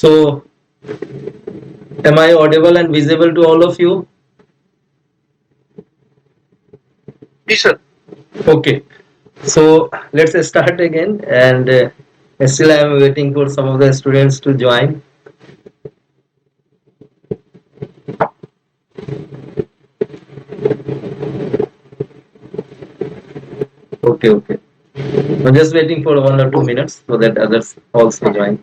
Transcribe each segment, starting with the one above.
So, am I audible and visible to all of you? Yes, sir. Okay. So let's start again, and still I am waiting for some of the students to join. Okay, okay. I'm just waiting for 1 or 2 minutes so that others also join.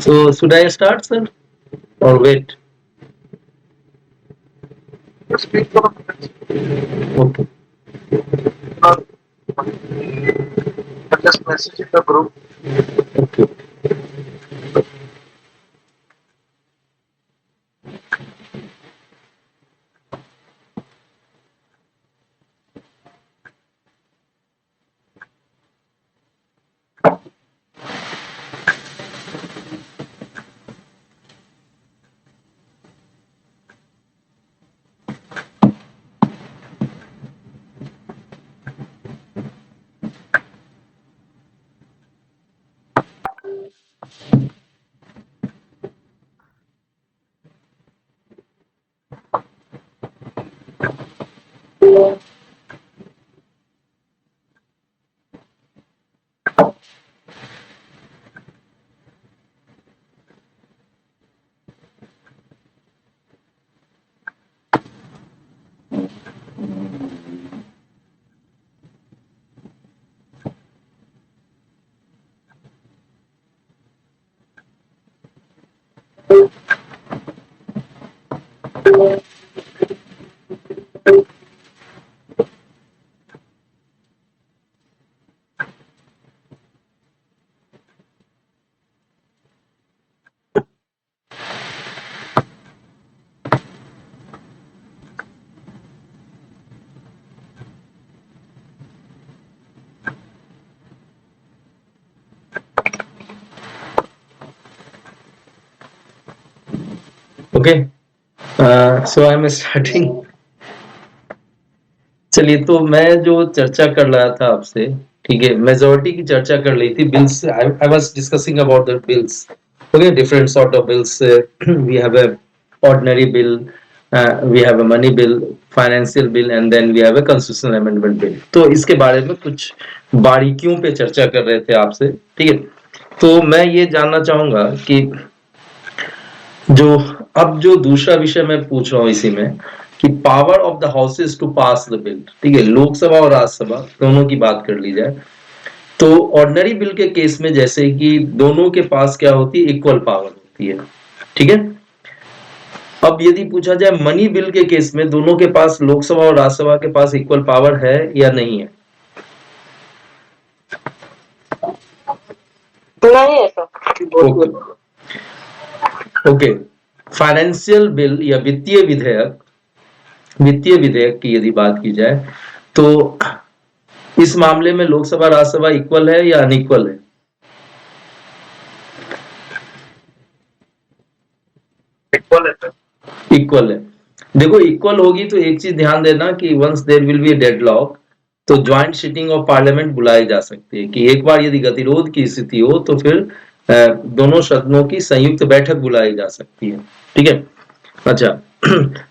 So should I start, sir, or wait? Speak for a minute. Okay. Uh, I just message in the group. Okay. Okay. So I'm starting. चलिए, तो मैं जो चर्चा कर रहा था आपसे, ठीक है, मेजोरिटी की चर्चा कर ली थी bills. I was discussing about the bills. Okay, different sort of bills. We have a ordinary bill, we have a money bill, financial bill, and then we have a constitutional amendment bill. तो इसके बारे में कुछ बारीकियों पे चर्चा कर रहे थे आपसे, ठीक है. तो मैं ये जानना चाहूंगा कि जो अब जो दूसरा विषय मैं पूछ रहा हूँ इसी में, कि power of the houses to pass the bill, ठीक है, लोकसभा और राज्यसभा दोनों की बात कर ली जाए. तो ऑर्डिनरी बिल के केस में जैसे कि दोनों के पास क्या होती है, इक्वल पावर होती है, ठीक है. अब यदि पूछा जाए मनी बिल के केस में दोनों के पास, लोकसभा और राज्यसभा के पास इक्वल पावर है या नहीं है? नहीं है sir. Okay. Okay. Financial bill या वित्तीय विधेयक की यदि बात की जाए, तो इस मामले में लोकसभा राज्यसभा इक्वल है या अनइक्वल है? इक्वल है सर. इक्वल है. देखो, इक्वल होगी तो एक चीज ध्यान देना कि once there will be a deadlock, तो ज्वाइंट सिटिंग ऑफ पार्लियामेंट बुलाई जा सकती है, कि एक बार यदि गतिरोध की स्थिति हो तो फिर दोनों सदनों की संयुक्त बैठक बुलाई जा सकती है, ठीक है. अच्छा.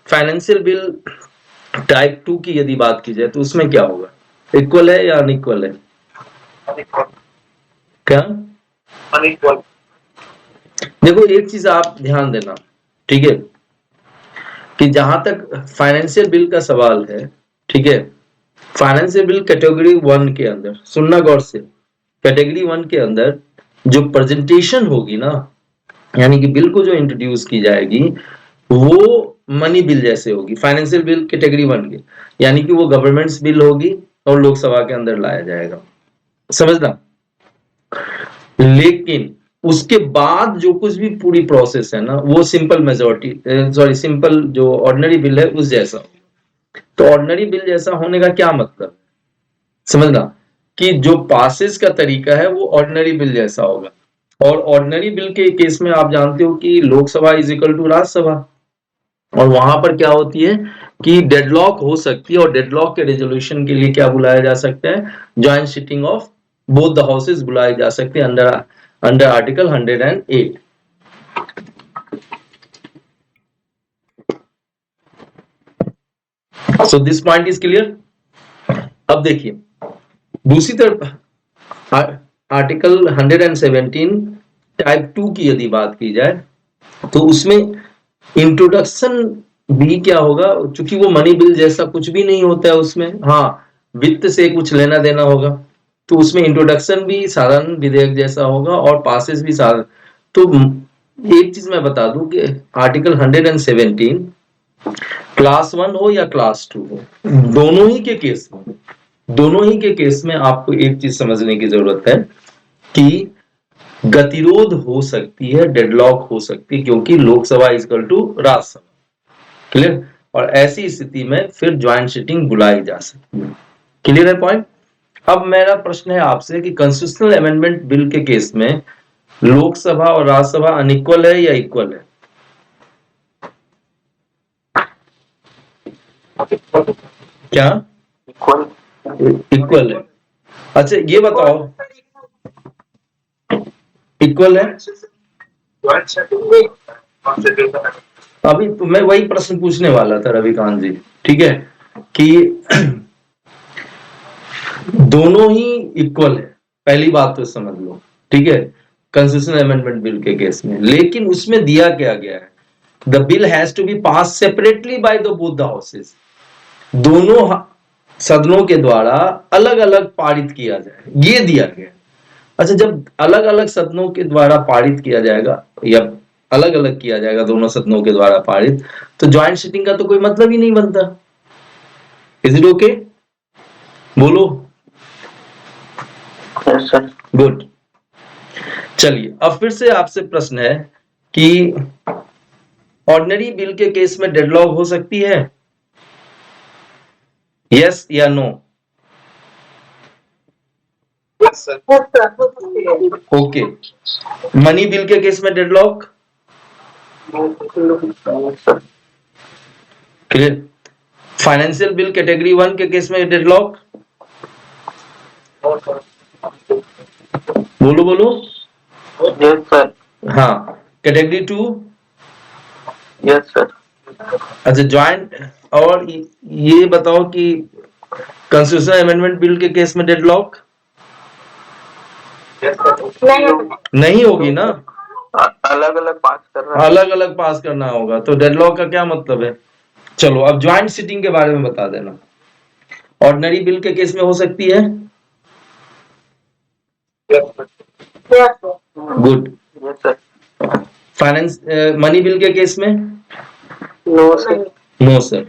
फाइनेंशियल बिल टाइप 2 की यदि बात की जाए तो उसमें क्या होगा, इक्वल है या अनइक्वल है? अनइक्वल. क्या? अनइक्वल. देखो, एक चीज आप ध्यान देना, ठीक है, कि जहां तक फाइनेंशियल बिल का सवाल है, ठीक है, फाइनेंशियल बिल कैटेगरी 1 के अंदर, सुनना गौर से, कैटेगरी 1 के अंदर जो प्रेजेंटेशन होगी ना, यानी कि बिल को जो इंट्रोड्यूस की जाएगी, वो मनी बिल जैसे होगी, फाइनेंशियल बिल कैटेगरी 1 के, यानी कि वो गवर्नमेंट्स बिल होगी और लोकसभा के अंदर लाया जाएगा, समझना. लेकिन उसके बाद जो कुछ भी पूरी प्रोसेस है ना, वो सिंपल मेजोरिटी, सॉरी, सिंपल जो ऑर्डिनरी बिल है उस जैसा. तो ऑर्डिनरी बिल जैसा होने का क्या मतलब, समझना. कि जो पासेस का तरीका है वो ऑर्डिनरी बिल जैसा होगा, और ऑर्डिनरी बिल के केस में आप जानते हो कि Lok Sabha is equal to Rajya Sabha, और वहां पर क्या होती है कि डेडलॉक हो सकती है, और डेडलॉक के रेजोल्यूशन के लिए क्या बुलाया जा सकता है, joint sitting of both the houses बुलाए जा सकते हैं under article 108। So this point is clear. अब देखिए दूसरी तरफ आर्टिकल 117 टाइप 2 की यदि बात की जाए तो उसमें इंट्रोडक्शन भी क्या होगा, चूंकि वो मनी बिल जैसा कुछ भी नहीं होता है उसमें, हाँ वित्त से कुछ लेना देना होगा, तो उसमें इंट्रोडक्शन भी साधारण विधेयक जैसा होगा और पासेस भी साधारण। तो एक चीज मैं बता दूं कि आर्टिकल 117 क्लास 1 हो या क्लास 2 हो, दोनों ही के केस में आपको एक चीज समझने की जरूरत है कि गतिरोध हो सकती है, डेडलॉक हो सकती है, क्योंकि Lok Sabha equal to Rajya Sabha. Clear. और ऐसी स्थिति में फिर ज्वाइंट सिटिंग बुलाई जा सकती है। क्लियर है पॉइंट। अब मेरा प्रश्न है आपसे कि कॉन्स्टिट्यूशनल अमेंडमेंट बिल के केस में लोकसभा और राज्यसभा अनइक्वल है या इक्वल है? क्या इक्वल इक्वल है? अच्छा ये बताओ, इक्वल है? ज्वाइंट सेटिंग कॉन्स्टिट्यूशन अभी तो मैं वही प्रश्न पूछने वाला था रविकांत जी, ठीक है, कि दोनों ही इक्वल है, पहली बात तो समझ लो, ठीक है, कॉन्स्टिट्यूशनल अमेंडमेंट बिल के केस में। लेकिन उसमें दिया क्या गया है, the bill has to be pass separately by the both the houses, दोनों सदनों के द्वारा अलग अलग पारित किया जाए, ये दिया गया। अच्छा, जब अलग अलग सदनों के द्वारा पारित किया जाएगा या अलग अलग किया जाएगा दोनों सदनों के द्वारा पारित, तो ज्वाइंट सिटिंग का तो कोई मतलब ही नहीं बनता। Is it okay? बोलो। गुड। चलिए अब फिर से आपसे प्रश्न है कि ऑर्डिनरी बिल के केस में डेडलॉक हो सकती है, यस या नो? ओके। मनी बिल के केस में deadlock? Clear. Financial bill category 1 के केस में डेडलॉक? बोलो बोलो। Yes sir. हाँ। कैटेगरी 2? Yes sir. अच्छा ज्वाइंट, और ये बताओ कि कॉन्स्टिट्यूशनल अमेंडमेंट बिल के केस में डेडलॉक नहीं होगी ना, अलग अलग पास कर रहा है। अलग अलग पास करना होगा, तो डेडलॉक का क्या मतलब है? चलो अब ज्वाइंट सिटिंग के बारे में बता देना। ऑर्डिनरी बिल के केस में हो सकती है? Good. Yes sir. Finance money bill के केस में? No sir. No sir.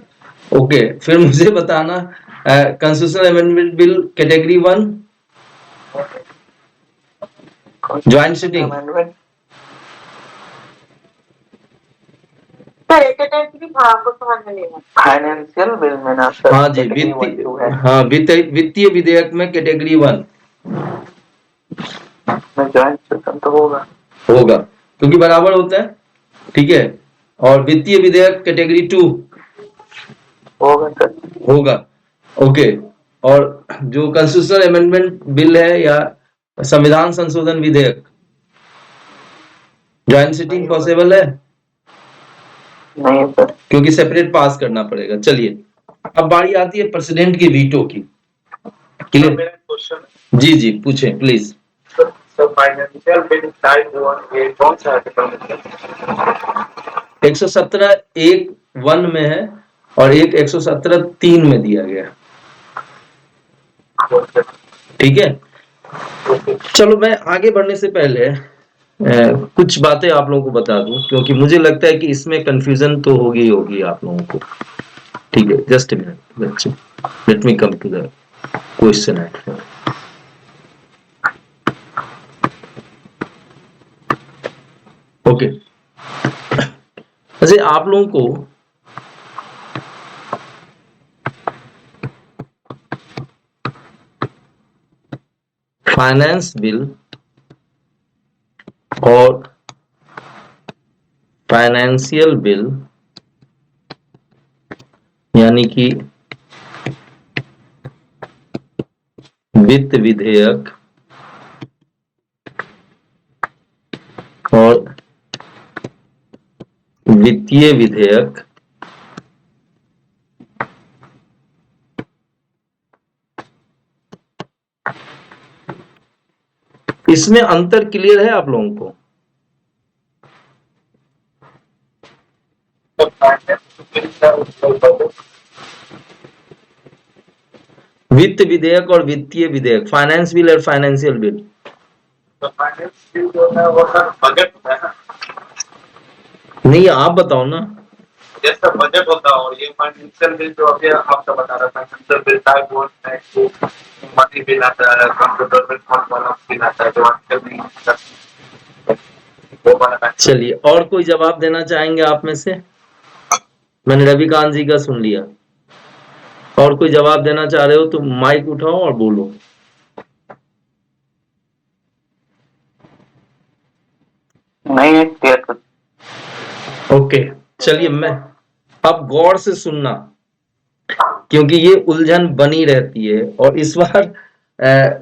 Okay, फिर मुझे बताना constitutional amendment bill category 1 joint sitting? Financial bill में ना सर। हाँ जी, वित्तीय विधेयक में कैटेगरी 1 में ज्वाइंट सेशन तो होगा होगा, क्योंकि बराबर होता है, ठीक है। और वित्तीय विधेयक कैटेगरी 2 होगा सर। होगा, ओके। और जो कॉन्स्टिट्यूशनल अमेंडमेंट बिल है या संविधान संशोधन विधेयक, ज्वाइंट सिटिंग पॉसिबल है? नहीं सर। क्योंकि सेपरेट पास करना पड़ेगा। चलिए अब बारी आती है प्रेसिडेंट की वीटो की। क्लियर? जी जी पूछें प्लीज। फाइनेंशियल बिल टाइप 1 ये कौन सा आर्टिकल में? 117(1) में है और एक 117(3) में दिया गया, ठीक है। चलो मैं आगे बढ़ने से पहले कुछ बातें आप लोगों को बता दूं, क्योंकि मुझे लगता है कि इसमें कंफ्यूजन तो होगी आप लोगों को, ठीक है। जस्ट अ मिनट बच्चे, let me come to the question at hand. Okay, अच्छा आप लोगों को फाइनेंस बिल और फाइनेंशियल बिल यानी कि वित्त विधेयक और वित्तीय विधेयक इसमें अंतर क्लियर है आप लोगों को? तो फाइनेंस बिल का मतलब वित्त विधेयक और वित्तीय विधेयक, फाइनेंस बिल और फाइनेंशियल बिल। तो फाइनेंस बिल जो है वो सर बजट होता है ना, नहीं आप बताओ ना। जैसा बजट होता है, और ये फाइनेंशियल बिल जो अभी आपका बता रहा था, फाइनेंशियल बिल टाइप 1 है, तो मनी बिल आता है, कंप्यूटर बिल, फंड वाला बिल आता है, जो आजकल नहीं आता, वो वाला। चलिए, और कोई जवाब देना चाहेंगे आप में से? मैंने रविकांत जी का सुन लिया, और कोई जवाब देना चाह रहे हो तो माइक उठाओ और बोलो। नहीं है क्लियर। ओके, चलिए, मैं अब गौर से सुनना, क्योंकि ये उलझन बनी रहती है। और इस बार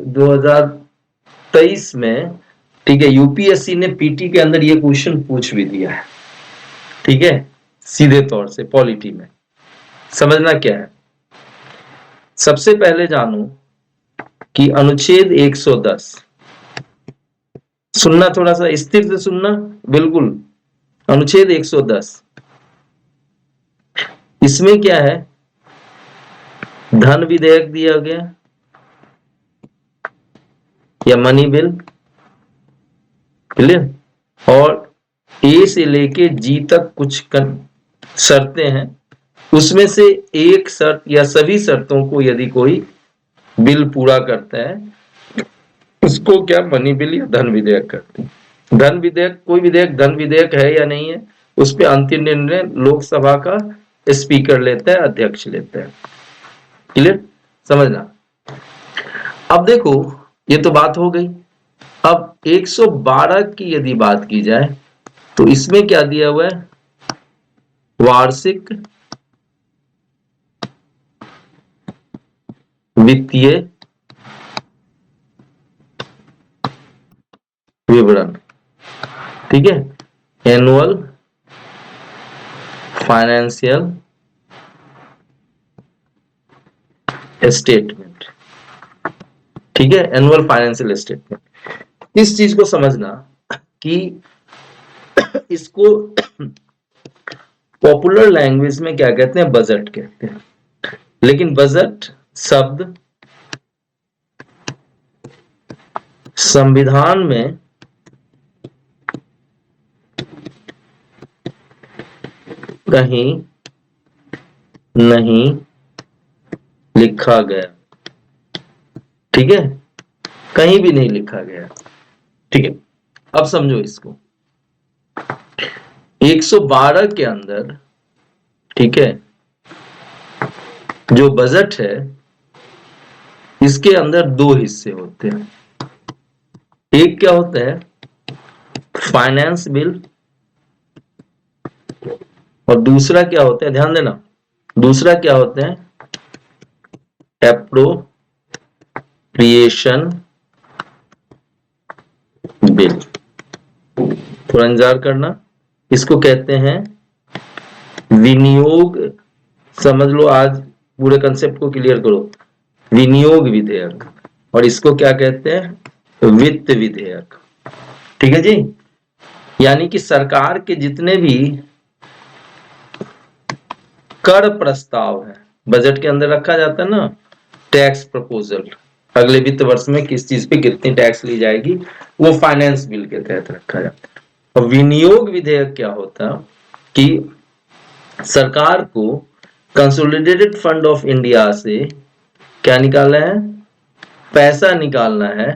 2023 में, ठीक है, यूपीएससी ने पीटी के अंदर ये क्वेश्चन पूछ भी दिया है, ठीक है, सीधे तौर से पॉलिटी में। समझना क्या है, सबसे पहले जानो कि अनुच्छेद 110, सुनना, थोड़ा सा स्थिर से सुनना, बिल्कुल। अनुच्छेद 110, इसमें क्या है, धन विधेयक दिया गया या मनी बिल, क्लियर, और ए से लेके जी तक कुछ शर्तें हैं, उसमें से एक शर्त या सभी शर्तों को यदि कोई बिल पूरा करता है उसको क्या मनी बिल या धन विधेयक करते हैं। धन विधेयक, कोई विधेयक धन विधेयक है या नहीं है, उस पर अंतिम निर्णय लोकसभा का स्पीकर लेता है, अध्यक्ष लेता है। क्लियर, समझना। अब देखो, ये तो बात हो गई। अब 112 की यदि बात की जाए तो इसमें क्या दिया हुआ है, वार्षिक वित्तीय विवरण, ठीक है, एनुअल फाइनेंशियल स्टेटमेंट, ठीक है, एनुअल फाइनेंशियल स्टेटमेंट। इस चीज को समझना कि इसको पॉपुलर लैंग्वेज में क्या कहते हैं, बजट कहते हैं, लेकिन बजट शब्द संविधान में कहीं नहीं लिखा गया, ठीक है, कहीं भी नहीं लिखा गया, ठीक है। अब समझो इसको, 112 के अंदर, ठीक है, जो बजट है इसके अंदर दो हिस्से होते हैं। एक क्या होता है, फाइनेंस बिल, और दूसरा क्या होता है, ध्यान देना, दूसरा क्या होता है, एप्रोप्रिएशन बिल। थोड़ा इंतजार करना, इसको कहते हैं विनियोग, समझ लो, आज पूरे कंसेप्ट को क्लियर करो, विनियोग विधेयक, और इसको क्या कहते हैं, वित्त विधेयक, ठीक है जी। यानी कि सरकार के जितने भी कर प्रस्ताव है, बजट के अंदर रखा जाता है ना, टैक्स प्रपोजल, अगले वित्त वर्ष में किस चीज पे कितनी टैक्स ली जाएगी, वो फाइनेंस बिल के तहत रखा जाता है। और विनियोग विधेयक क्या होता कि सरकार को कंसोलिडेटेड फंड ऑफ इंडिया से क्या निकालना है, पैसा निकालना है,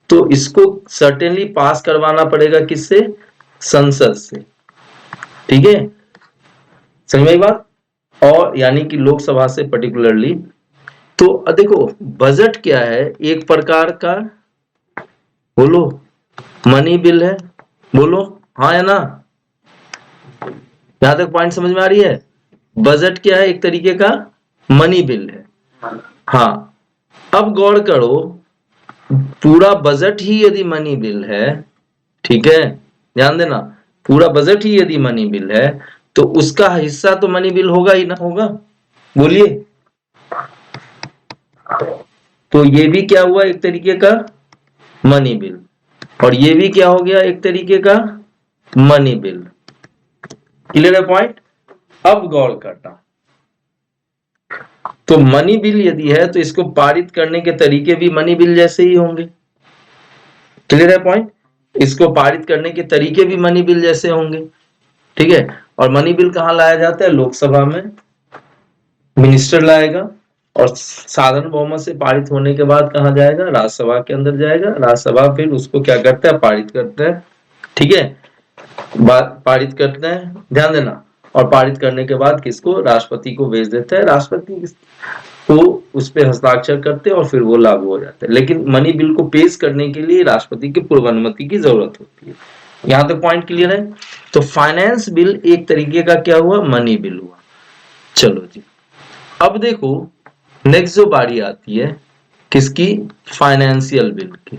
तो इसको सर्टेनली पास करवाना पड़ेगा, किससे, संसद से, ठीक है, समझ में बात, और यानी कि लोकसभा से पर्टिकुलरली। तो देखो, बजट क्या है, एक प्रकार का बोलो, मनी बिल है, बोलो हाँ या ना। यहां तक पॉइंट समझ में आ रही है? बजट क्या है? एक तरीके का मनी बिल है। हाँ, अब गौर करो, पूरा बजट ही यदि मनी बिल है, ठीक है, ध्यान देना, पूरा बजट ही यदि मनी बिल है तो उसका हिस्सा तो मनी बिल होगा ही ना, होगा? बोलिए। तो ये भी क्या हुआ? एक तरीके का मनी बिल, और ये भी क्या हो गया? एक तरीके का मनी बिल। क्लियर है पॉइंट? अब गौर करना, तो मनी बिल यदि है तो इसको पारित करने के तरीके भी मनी बिल जैसे ही होंगे। क्लियर है पॉइंट? इसको पारित करने के तरीके भी मनी बिल जैसे होंगे, ठीक है। और मनी बिल कहाँ लाया जाता है? लोकसभा में मिनिस्टर लाएगा, और साधारण बहुमत से पारित होने के बाद कहाँ जाएगा? राज्यसभा के अंदर जाएगा। राज्यसभा फिर उसको क्या करता है? पारित करता है, ठीक है, बात पारित करते हैं, ध्यान देना। और पारित करने के बाद किसको? राष्ट्रपति को भेज देता है, राष्ट्रपति तो उस पर हस्ताक्षर करते हैं और फिर वो लागू हो जाता है। लेकिन मनी बिल को पेश करने के लिए राष्ट्रपति की पूर्व अनुमति की जरूरत होती है। यहां तक पॉइंट क्लियर है? तो फाइनेंस बिल एक तरीके का क्या हुआ? मनी बिल हुआ। चलो जी, अब देखो नेक्स्ट जो बारी आती है किसकी? फाइनेंशियल बिल की।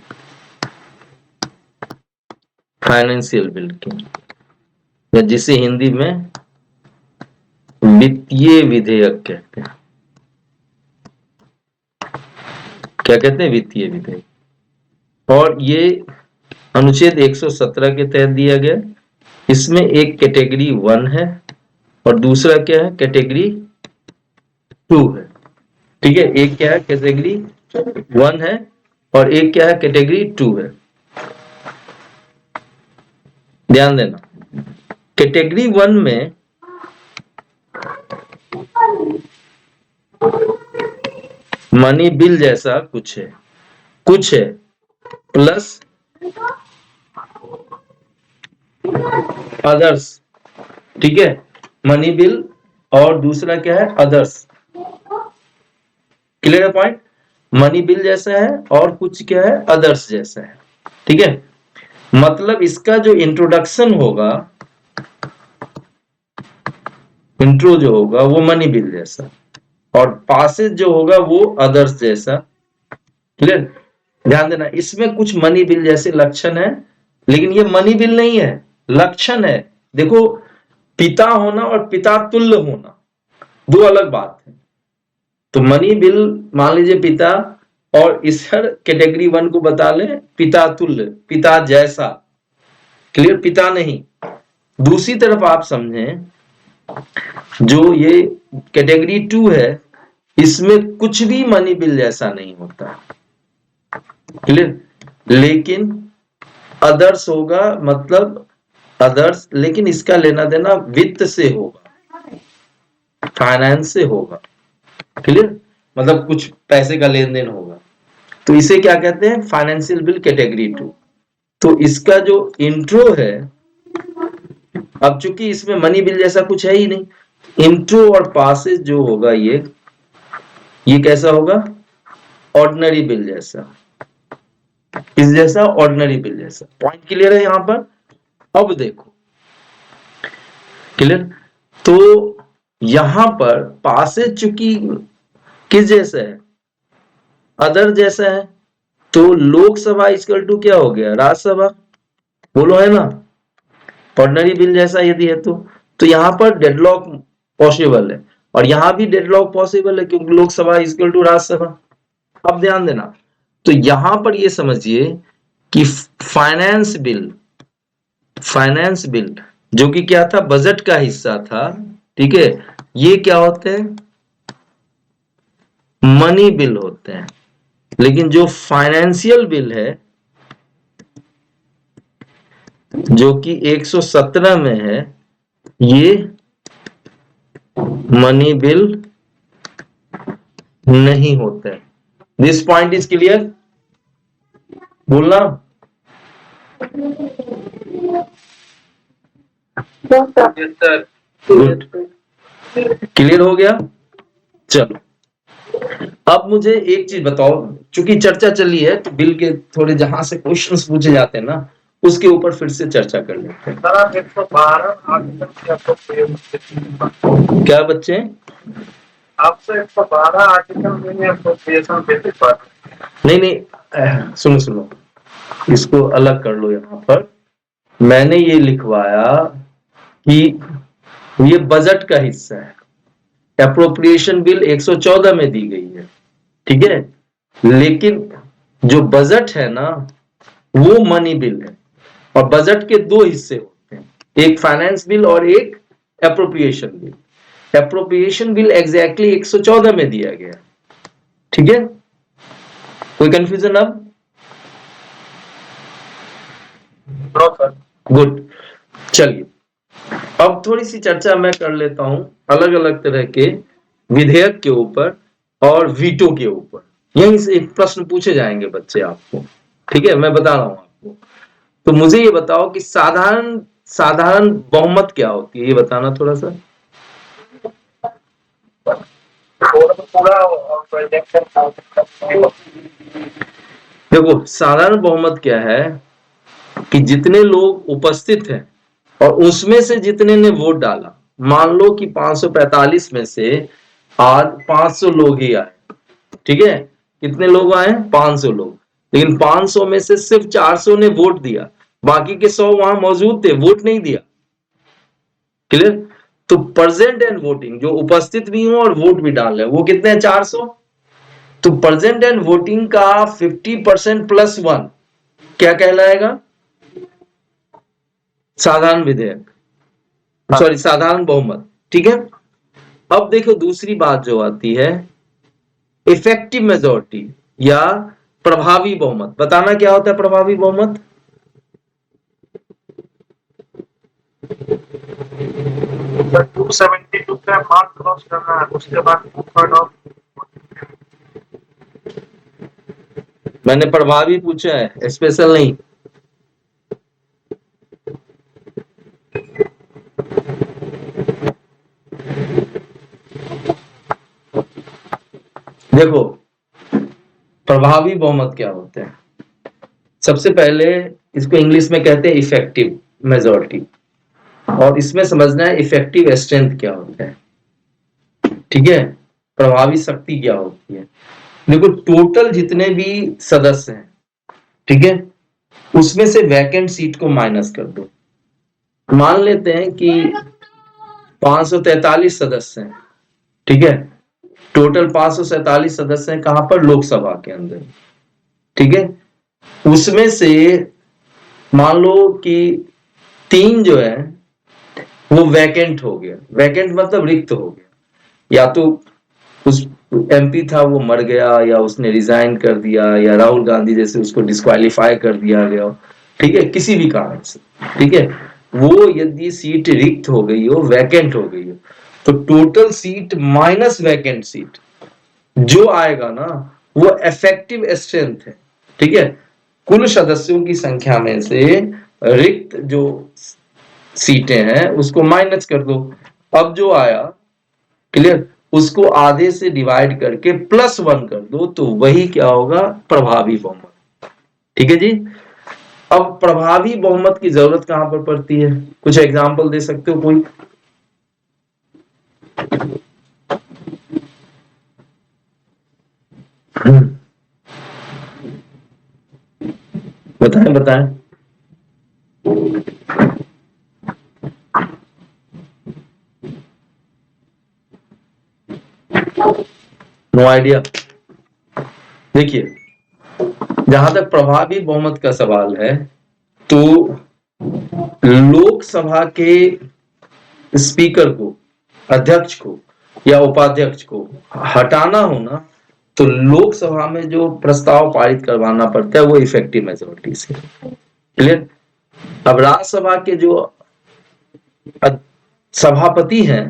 फाइनेंशियल बिल की, या जिसे हिंदी में वित्तीय विधेयक कहते हैं। क्या कहते हैं? वित्तीय विधेयक। और ये अनुच्छेद 117 के तहत दिया गया। इसमें एक कैटेगरी 1 है और दूसरा क्या है? कैटेगरी 2 है, ठीक है। एक क्या है? कैटेगरी 1 है और एक क्या है? कैटेगरी 2 है। ध्यान देना, कैटेगरी 1 में मनी बिल जैसा कुछ है प्लस अदर्स, ठीक है, मनी बिल और दूसरा क्या है? अदर्स। क्लियर है पॉइंट? मनी बिल जैसा है और कुछ क्या है? अदर्स जैसा है, ठीक है। मतलब इसका जो इंट्रोडक्शन होगा, इंट्रो जो होगा वो मनी बिल जैसा, और पासेज जो होगा वो अदर्स जैसा। क्लियर? ध्यान देना, इसमें कुछ मनी बिल जैसे लक्षण है, लेकिन ये मनी बिल नहीं है, लक्षण है। देखो, पिता होना और पिता तुल्य होना दो अलग बात है। तो मनी बिल मान लीजिए पिता, और इस कैटेगरी 1 को बता ले पिता तुल्य, पिता जैसा। क्लियर? पिता नहीं। दूसरी तरफ आप समझें, जो ये कैटेगरी 2 है, इसमें कुछ भी मनी बिल जैसा नहीं होता। क्लियर? लेकिन अदर्स होगा, मतलब अदर्स, लेकिन इसका लेना देना वित्त से होगा, फाइनेंस से होगा। क्लियर? मतलब कुछ पैसे का लेन देन होगा, तो इसे क्या कहते हैं? Financial bill category 2। तो इसका जो इंट्रो है, अब चूंकि इसमें मनी बिल जैसा कुछ है ही नहीं, इंट्रो और पासेज जो होगा ये कैसा होगा? ऑर्डिनरी बिल जैसा। किस जैसा? ऑर्डिनरी बिल जैसा। पॉइंट क्लियर है यहां पर? अब देखो, क्लियर? तो यहां पर पासेज चूंकि किस जैसा है? अदर जैसा है, तो लोकसभा इक्वल टू क्या हो गया? राज्यसभा। बोलो, है ना? ऑर्डिनरी बिल जैसा यदि है तो यहां पर डेडलॉक पॉसिबल है, और यहां भी डेडलॉक पॉसिबल है क्योंकि लोकसभा इक्वल टू राज्यसभा। अब ध्यान देना, तो यहां पर ये समझिए कि फाइनेंस बिल जो कि क्या था? बजट का हिस्सा था, ठीक है, ये क्या होते हैं? मनी बिल होते हैं। लेकिन जो फाइनेंशियल बिल है, जो कि 117 में है, ये मनी बिल नहीं होते हैं। This point is clear? बोलना। गुड, क्लियर हो गया? चलो, अब मुझे एक चीज बताओ, चूंकि चर्चा चली है तो बिल के थोड़े जहां से क्वेश्चंस पूछे जाते हैं ना उसके ऊपर फिर से चर्चा कर लेते हैं। सर आप 112 आर्टिकल की आपको प्रयोग क्या बच्चे? आपसे 112 आर्टिकल में एप्रोप्रिएशन बेसिस पर नहीं, सुनो सुनो, इसको अलग कर लो। यहाँ पर मैंने ये लिखवाया कि ये बजट का हिस्सा है, एप्रोप्रिएशन बिल 114 में दी गई है, ठीक है, लेकिन जो बजट है ना वो मनी बिल है, और बजट के दो हिस्से होते हैं, एक फाइनेंस बिल और एक appropriation bill. Appropriation bill exactly 114 में दिया गया, ठीक है, कोई कंफ्यूजन अब? गुड, चलिए अब थोड़ी सी चर्चा मैं कर लेता हूं अलग अलग तरह के विधेयक के ऊपर और वीटो के ऊपर। यहीं से प्रश्न पूछे जाएंगे बच्चे आपको, ठीक है, मैं बता रहा हूं आपको। तो मुझे ये बताओ कि साधारण साधारण बहुमत क्या होती है, ये बताना थोड़ा सा। देखो साधारण बहुमत क्या है कि जितने लोग उपस्थित हैं और उसमें से जितने ने वोट डाला, मान लो कि 545 में से आज 500 लोग ही आए, ठीक है, कितने लोग आए? 500 लोग, लेकिन 500 में से सिर्फ 400 ने वोट दिया, बाकी के 100 वहां मौजूद थे, वोट नहीं दिया। क्लियर? तो प्रेजेंट एंड वोटिंग, जो उपस्थित भी हो और वोट भी डाल रहे, वो कितने हैं? 400। तो प्रेजेंट एंड वोटिंग का 50% प्लस 1 क्या कहलाएगा? साधारण विधेयक, सॉरी साधारण बहुमत, ठीक है। अब देखो दूसरी बात जो आती है इफेक्टिव मेजोरिटी या प्रभावी बहुमत। बताना क्या होता है प्रभावी बहुमत? 272 का मार्क क्रॉस करना है, उसके बाद मैंने प्रभावी पूछा है, स्पेशल नहीं। देखो प्रभावी बहुमत क्या होते हैं, सबसे पहले इसको इंग्लिश में कहते हैं इफेक्टिव मेजोरिटी, और इसमें समझना है इफेक्टिव स्ट्रेंथ क्या होता है, ठीक है, प्रभावी शक्ति क्या होती है। देखो टोटल जितने भी सदस्य हैं, ठीक है, उसमें से वैकेंट सीट को माइनस कर दो। मान लेते हैं कि 543 सदस्य हैं, ठीक है, टोटल 547 सदस्य हैं कहां पर? लोकसभा के अंदर, ठीक है, उसमें से मान लो कि 3 जो है वो वैकेंट हो गया। वैकेंट मतलब रिक्त हो गया, या तो उस एमपी था वो मर गया, या उसने रिजाइन कर दिया, या राहुल गांधी जैसे उसको डिस्क्वालीफाई कर दिया गया, ठीक है, किसी भी कारण से, ठीक है, वो यदि सीट रिक्त हो गई हो, वैकेंट हो गई हो, तो total seat minus vacant seat जो आएगा ना वो इफेक्टिव स्ट्रेंथ है, ठीक है, कुल सदस्यों की संख्या में से रिक्त जो सीटें हैं उसको माइनस कर दो। अब जो आया, क्लियर, उसको आधे से डिवाइड करके +1 कर दो, तो वही क्या होगा? प्रभावी बहुमत, ठीक है जी। अब प्रभावी बहुमत की जरूरत कहां पर पड़ती है? कुछ एग्जांपल दे सकते हो कोई? बताएं बताएं। No idea. देखिए जहां तक प्रभावी बहुमत का सवाल है तो लोकसभा के स्पीकर को, अध्यक्ष को या उपाध्यक्ष को हटाना हो ना, तो लोकसभा में जो प्रस्ताव पारित करवाना पड़ता है वो इफेक्टिव मेजोरिटी से। क्लियर? अब राज्यसभा के जो सभापति हैं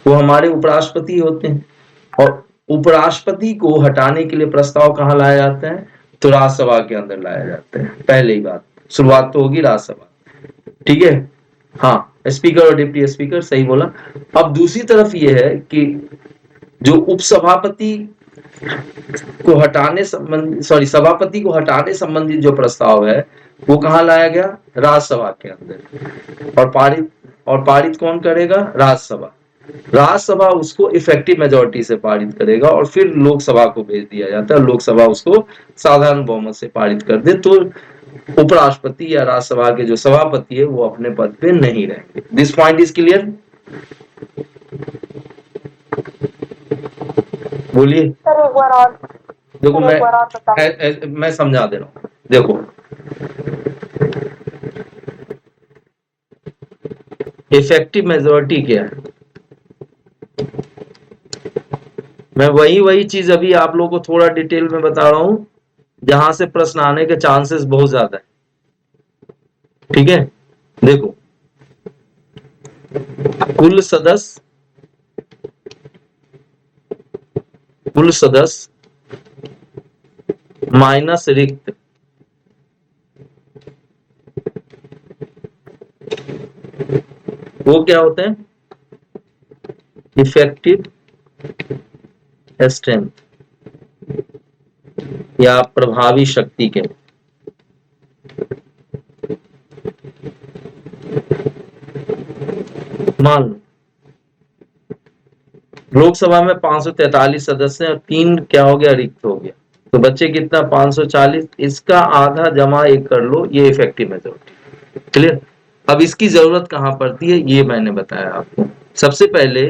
वो हमारे उपराष्ट्रपति होते हैं, और उपराष्ट्रपति को हटाने के लिए प्रस्ताव कहाँ लाया जाता है? तो राज्यसभा के अंदर लाया जाता है। पहले ही बात, शुरुआत तो होगी राज्यसभा, ठीक है, हाँ, स्पीकर और डिप्टी स्पीकर, सही बोला। अब दूसरी तरफ ये है कि जो उपसभापति को हटाने संबंधी सभापति को हटाने संबंधित जो प्रस्ताव है वो कहाँ लाया गया? राज्यसभा के अंदर। और पारित कौन करेगा? राज्यसभा। राज्यसभा उसको इफेक्टिव मेजोरिटी से पारित करेगा और फिर लोकसभा को भेज दिया जाता है, लोकसभा उसको साधारण बहुमत से पारित कर दे, तो उपराष्ट्रपति या राज्यसभा के जो सभापति है वो अपने पद पे नहीं रहेंगे। This point is clear? बोलिए। सर एक बार और देखो सर, एक बार और बताइए। मैं समझा दे रहा हूँ। देखो इफेक्टिव मेजोरिटी क्या है? मैं वही चीज अभी आप लोगों को थोड़ा डिटेल में बता रहा हूं जहां से प्रश्न आने के चांसेस बहुत ज्यादा है। ठीक है, देखो कुल सदस्य माइनस रिक्त, वो क्या होते हैं? इफेक्टिव स्ट्रेंथ या प्रभावी शक्ति के। मान लो लोकसभा में 543 सदस्य हैं और 3 क्या हो गया? रिक्त हो गया, तो बच्चे कितना? 540, इसका आधा जमा 1 कर लो, ये इफेक्टिव मेजोरिटी। क्लियर? अब इसकी जरूरत कहां पड़ती है ये मैंने बताया आपको। सबसे पहले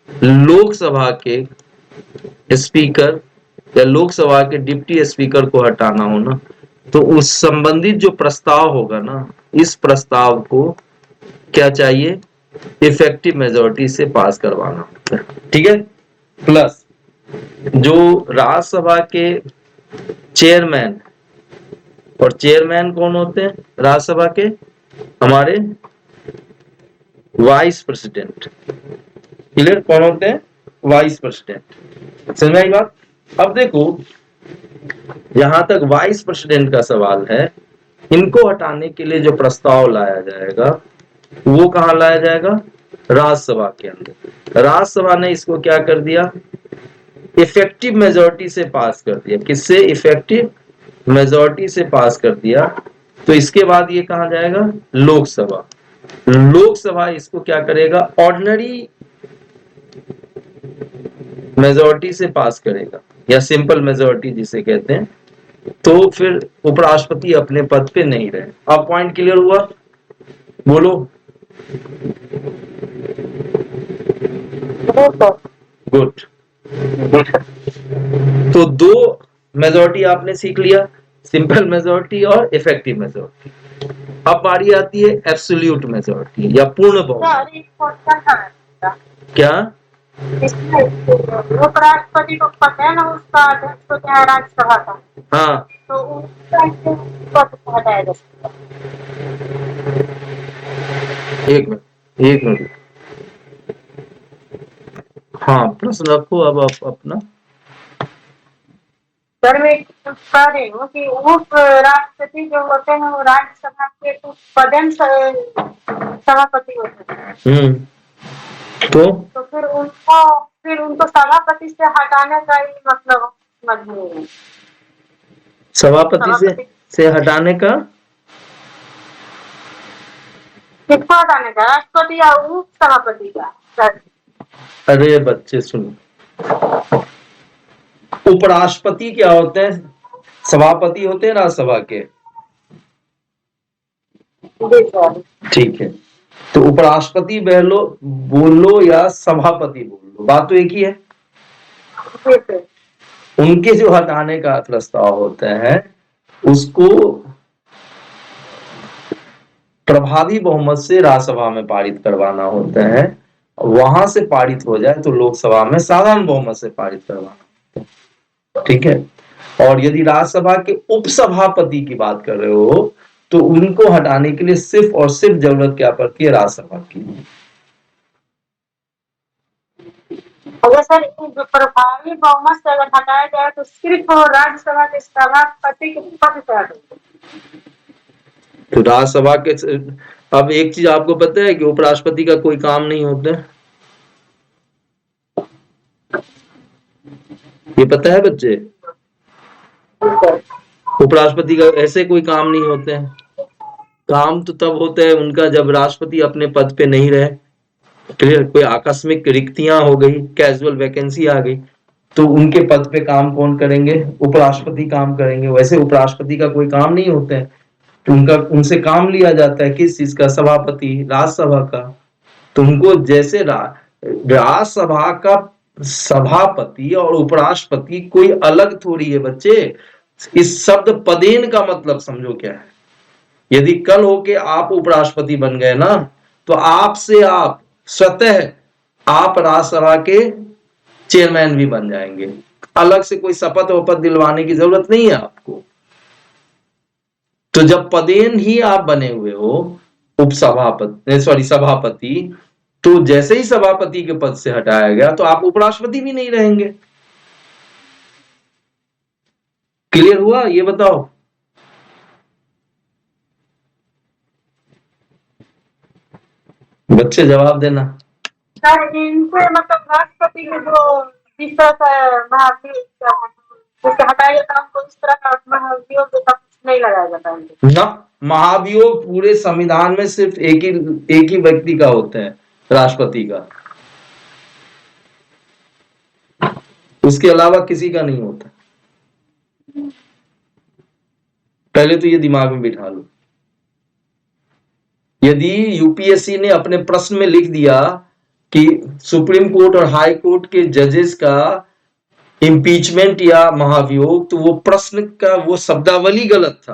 लोकसभा के स्पीकर या लोकसभा के डिप्टी स्पीकर को हटाना हो ना, तो उस संबंधित जो प्रस्ताव होगा ना, इस प्रस्ताव को क्या चाहिए? इफेक्टिव मेजोरिटी से पास करवाना होता है। ठीक है, प्लस जो राज्यसभा के चेयरमैन, और चेयरमैन कौन होते हैं राज्यसभा के? हमारे वाइस प्रेसिडेंट। क्लियर? कौन होते हैं? Vice president. समझ में आई बात? अब देखो जहां तक वाइस प्रेसिडेंट का सवाल है, इनको हटाने के लिए जो प्रस्ताव लाया जाएगा वो कहां लाया जाएगा? राज्यसभा के अंदर। राज्यसभा ने इसको क्या कर दिया? इफेक्टिव मेजोरिटी से पास कर दिया। किससे? इफेक्टिव मेजोरिटी से पास कर दिया। तो इसके बाद ये कहां जाएगा? लोकसभा। लोकसभा इसको क्या करेगा? ऑर्डिनरी मेजोरिटी से पास करेगा या सिंपल मेजोरिटी जिसे कहते हैं, तो फिर उपराष्ट्रपति अपने पद पे नहीं रहे। अब पॉइंट क्लियर हुआ? बोलो। गुड। तो 2 मेजोरिटी आपने सीख लिया, सिंपल मेजोरिटी और इफेक्टिव मेजोरिटी। अब बारी आती है एब्सोल्यूट मेजोरिटी या पूर्ण बहुमत। क्या? उपराष्ट्रपति को पता है ना, उसका अध्यक्ष होता है राज्यसभा का। हाँ, तो उसको हटाया जा सकता है। एक मिनट। हाँ, प्रश्न रखो अब आप अपना। सर मैं कह रही हूँ कि उप राष्ट्रपति जो होते हैं वो राज्यसभा के पदेन सभापति होते हैं। तो फिर उनको सभापति से हटाने का ही मतलब नहीं है। सभापति से हटाने का? किसको हटाने का? राष्ट्रपति या उप सभापति का? सर अरे बच्चे सुनो, उपराष्ट्रपति क्या होते हैं? सभापति होते हैं राज्यसभा के। ठीक है, तो उपराष्ट्रपति बोलो या सभापति बोलो, बात तो एक ही है। उनके जो हटाने का प्रस्ताव होता है उसको प्रभावी बहुमत से राज्यसभा में पारित करवाना होता है। वहां से पारित हो जाए तो लोकसभा में साधारण बहुमत से पारित करवाना होता है। ठीक है, और यदि राज्यसभा के उपसभापति की बात कर रहे हो तो उनको हटाने के लिए सिर्फ और सिर्फ जरूरत क्या पड़ती है? राज्यसभा की। अगर सर प्रभावी बहुमत से अगर हटाया जाए तो सिर्फ राज्यसभा के सभापति के पद से हटेगा। तो राज्यसभा के, अब एक चीज आपको पता है कि उपराष्ट्रपति का कोई काम नहीं होता है। ये पता है बच्चे? उपराष्ट्रपति का ऐसे कोई काम नहीं होते हैं। काम तो तब होता है उनका जब राष्ट्रपति अपने पद पे नहीं रहे, क्लियर, कोई आकस्मिक रिक्तियां हो गई, कैजुअल वैकेंसी आ गई, तो उनके पद पे काम कौन करेंगे? उपराष्ट्रपति काम करेंगे। वैसे उपराष्ट्रपति का कोई काम नहीं होता है, तो उनका उनसे काम लिया जाता है। किस चीज का? सभापति, राज्यसभा का। तो उनको जैसे राज्यसभा का सभापति और उपराष्ट्रपति कोई अलग थोड़ी है बच्चे। इस शब्द पदेन का मतलब समझो क्या है। यदि कल होके आप उपराष्ट्रपति बन गए ना, तो आपसे आप स्वतः आप राज्यसभा के चेयरमैन भी बन जाएंगे। अलग से कोई शपथ वपथ दिलवाने की जरूरत नहीं है आपको। तो जब पदेन ही आप बने हुए हो सभापति, तो जैसे ही सभापति के पद से हटाया गया तो आप उपराष्ट्रपति भी नहीं रहेंगे। क्लियर हुआ? ये बताओ। बच्चे जवाब देना। सर इनसे मतलब राष्ट्रपति के जो जिस तरह का महाभियोग हटाया जाता है, उनको इस तरह का महाभियोग नहीं लगाया जाता है ना। महाभियोग पूरे संविधान में सिर्फ एक ही व्यक्ति का होता है, राष्ट्रपति का। उसके अलावा किसी का नहीं होता। पहले तो ये दिमाग में बिठा लो। यदि यूपीएससी ने अपने प्रश्न में लिख दिया कि सुप्रीम कोर्ट और हाई कोर्ट के जजेस का इम्पीचमेंट या महाभियोग, तो वो प्रश्न का वो शब्दावली गलत था।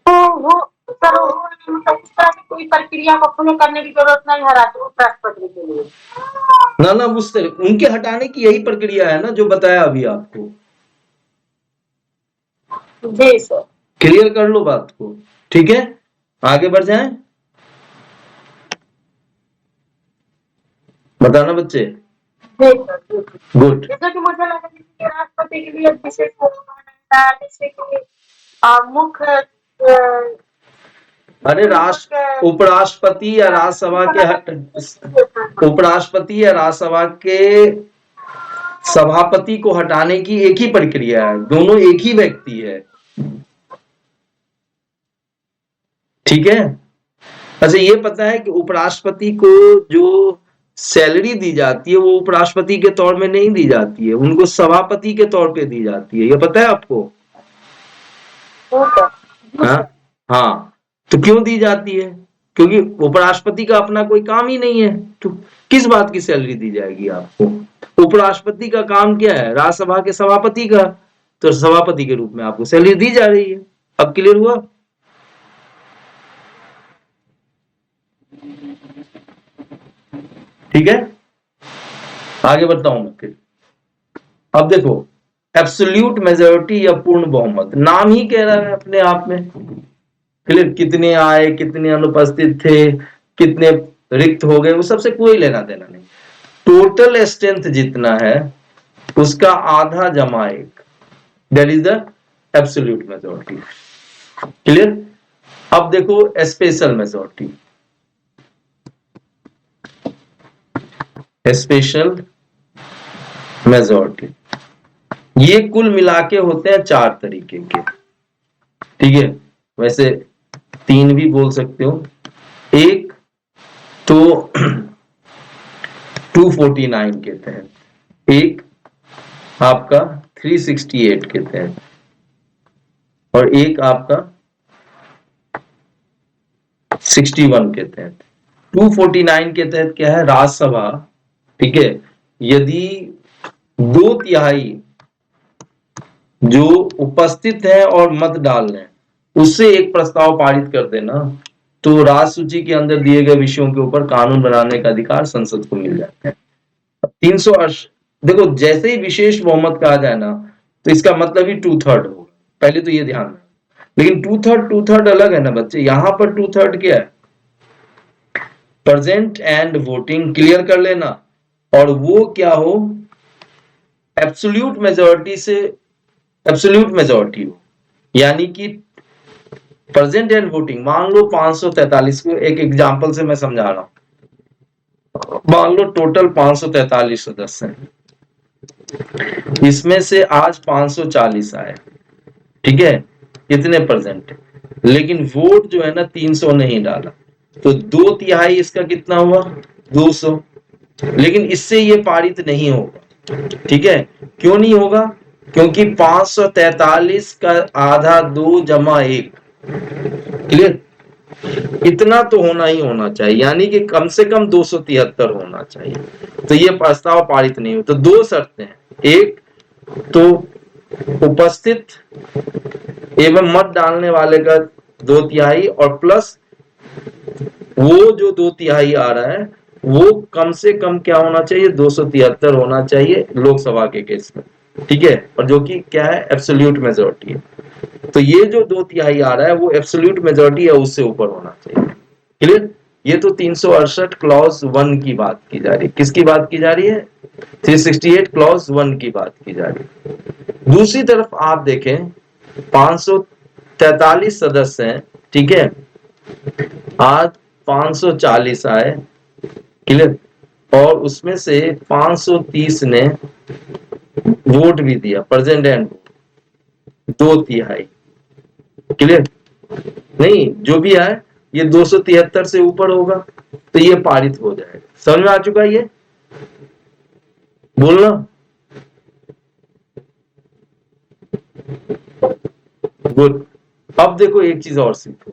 तो वो सर मतलब इस तरह की कोई प्रक्रिया को पूर्ण करने की जरूरत नहीं है राष्ट्रपति के लिए। ना उस तरह उनके हटाने की यही प्रक्रिया है ना जो बताया अभी आपको। जी सर। क्लियर कर लो बात को, ठीक है? आगे बढ़ जाएं। बताना बच्चे। गुड। जैसा कि मुझे लगा कि राष्ट्रपति के लिए विशेष जैसे कि मुख्य अरे उपराष्ट्रपति या राज्यसभा के उपराष्ट्रपति या राज्यसभा के सभापति को हटाने की एक ही प्रक्रिया है, दोनों एक ही व्यक्ति है, ठीक है? अच्छा, ये पता है कि उपराष्ट्रपति को जो सैलरी दी जाती है वो उपराष्ट्रपति के तौर में नहीं दी जाती है, उनको सभापति के तौर पे दी जाती है। ये पता है आपको? हाँ। तो क्यों दी जाती है? क्योंकि उपराष्ट्रपति का अपना कोई काम ही नहीं है, तो किस बात की सैलरी दी जाएगी आपको? उपराष्ट्रपति का काम क्या है? राज्यसभा के सभापति का, तो सभापति के रूप में आपको सैलरी दी जा रही है। अब क्लियर हुआ? ठीक है, आगे बढ़ता हूं मैं फिर। अब देखो, एब्सोल्यूट मेजॉरिटी या पूर्ण बहुमत, नाम ही कह रहा है अपने आप में। क्लियर? कितने आए, कितने अनुपस्थित थे, कितने रिक्त हो गए, वो सबसे कोई लेना देना नहीं। टोटल स्ट्रेंथ जितना है उसका आधा जमा एक, that is the absolute majority. Clear? अब देखो स्पेशल मेजॉरिटी, स्पेशल मेजॉरिटी, ये कुल मिलाके होते हैं 4 तरीके के, ठीक है? वैसे 3 भी बोल सकते हो। एक तो 249 के तहत, एक आपका 368 के तहत, और एक आपका 61 के तहत। 249 के तहत क्या है? राज्यसभा, ठीक है, यदि 2/3 जो उपस्थित है और मत डाल रहे हैं उससे एक प्रस्ताव पारित कर देना, तो राज्य सूची के अंदर दिए गए विषयों के ऊपर कानून बनाने का अधिकार संसद को मिल जाता है। 380, देखो जैसे ही विशेष बहुमत कहा जाए ना, तो इसका मतलब ही 2/3 होगा। पहले तो ये ध्यान रखना। लेकिन 2/3 अलग है ना बच्चे। यहां पर 2/3 क्या है? प्रेजेंट एंड वोटिंग, क्लियर कर लेना। और वो क्या हो? एब्सोल्यूट मेजॉरिटी से एब्सोल्यूट मेजॉरिटी हो, यानी कि प्रेजेंट एंड वोटिंग। मान लो 543 को, एक एग्जांपल से मैं समझा रहा हूं, मान लो टोटल 543 सदस्य हैं, इसमें से आज 540 आए, ठीक है, कितने परसेंट, लेकिन वोट जो है ना 300 नहीं डाला, तो 2/3 इसका कितना हुआ, 200। लेकिन इससे ये पारित नहीं होगा, ठीक है, क्यों नहीं होगा, क्योंकि 543 का आधा 2 जमा 1, क्लियर, इतना तो होना ही होना चाहिए, यानी कि कम से कम 273 होना चाहिए, तो ये प्रस्ताव पारित नहीं हो। तो दो शर्तें हैं, एक तो उपस्थित एवं मत डालने वाले का 2/3 और प्लस वो जो 2/3 आ रहा है वो कम से कम क्या होना चाहिए, 273 होना चाहिए लोकसभा के केस में, ठीक है, और जो कि क्या है, एब्सोल्यूट मेजोरिटी है। तो ये जो 2/3 आ रहा है वो एब्सोल्यूट मेजोरिटी है, उससे ऊपर होना चाहिए, क्लियर। ये तो 368 क्लॉज 1 की बात की जा रही है, किसकी बात की जा रही है, 368 क्लॉज 1 की बात की जा रही है। दूसरी तरफ आप देखें 543 सदस्य हैं, ठीक है, आज 540 आए, क्लियर, और उसमें से 530 ने वोट भी दिया, प्रेजेंट एंड 2/3, क्लियर, नहीं जो भी आए ये 273 से ऊपर होगा तो ये पारित हो जाएगा। समझ में आ चुका है ये, बोलना, गुड। अब देखो एक चीज और सीखो,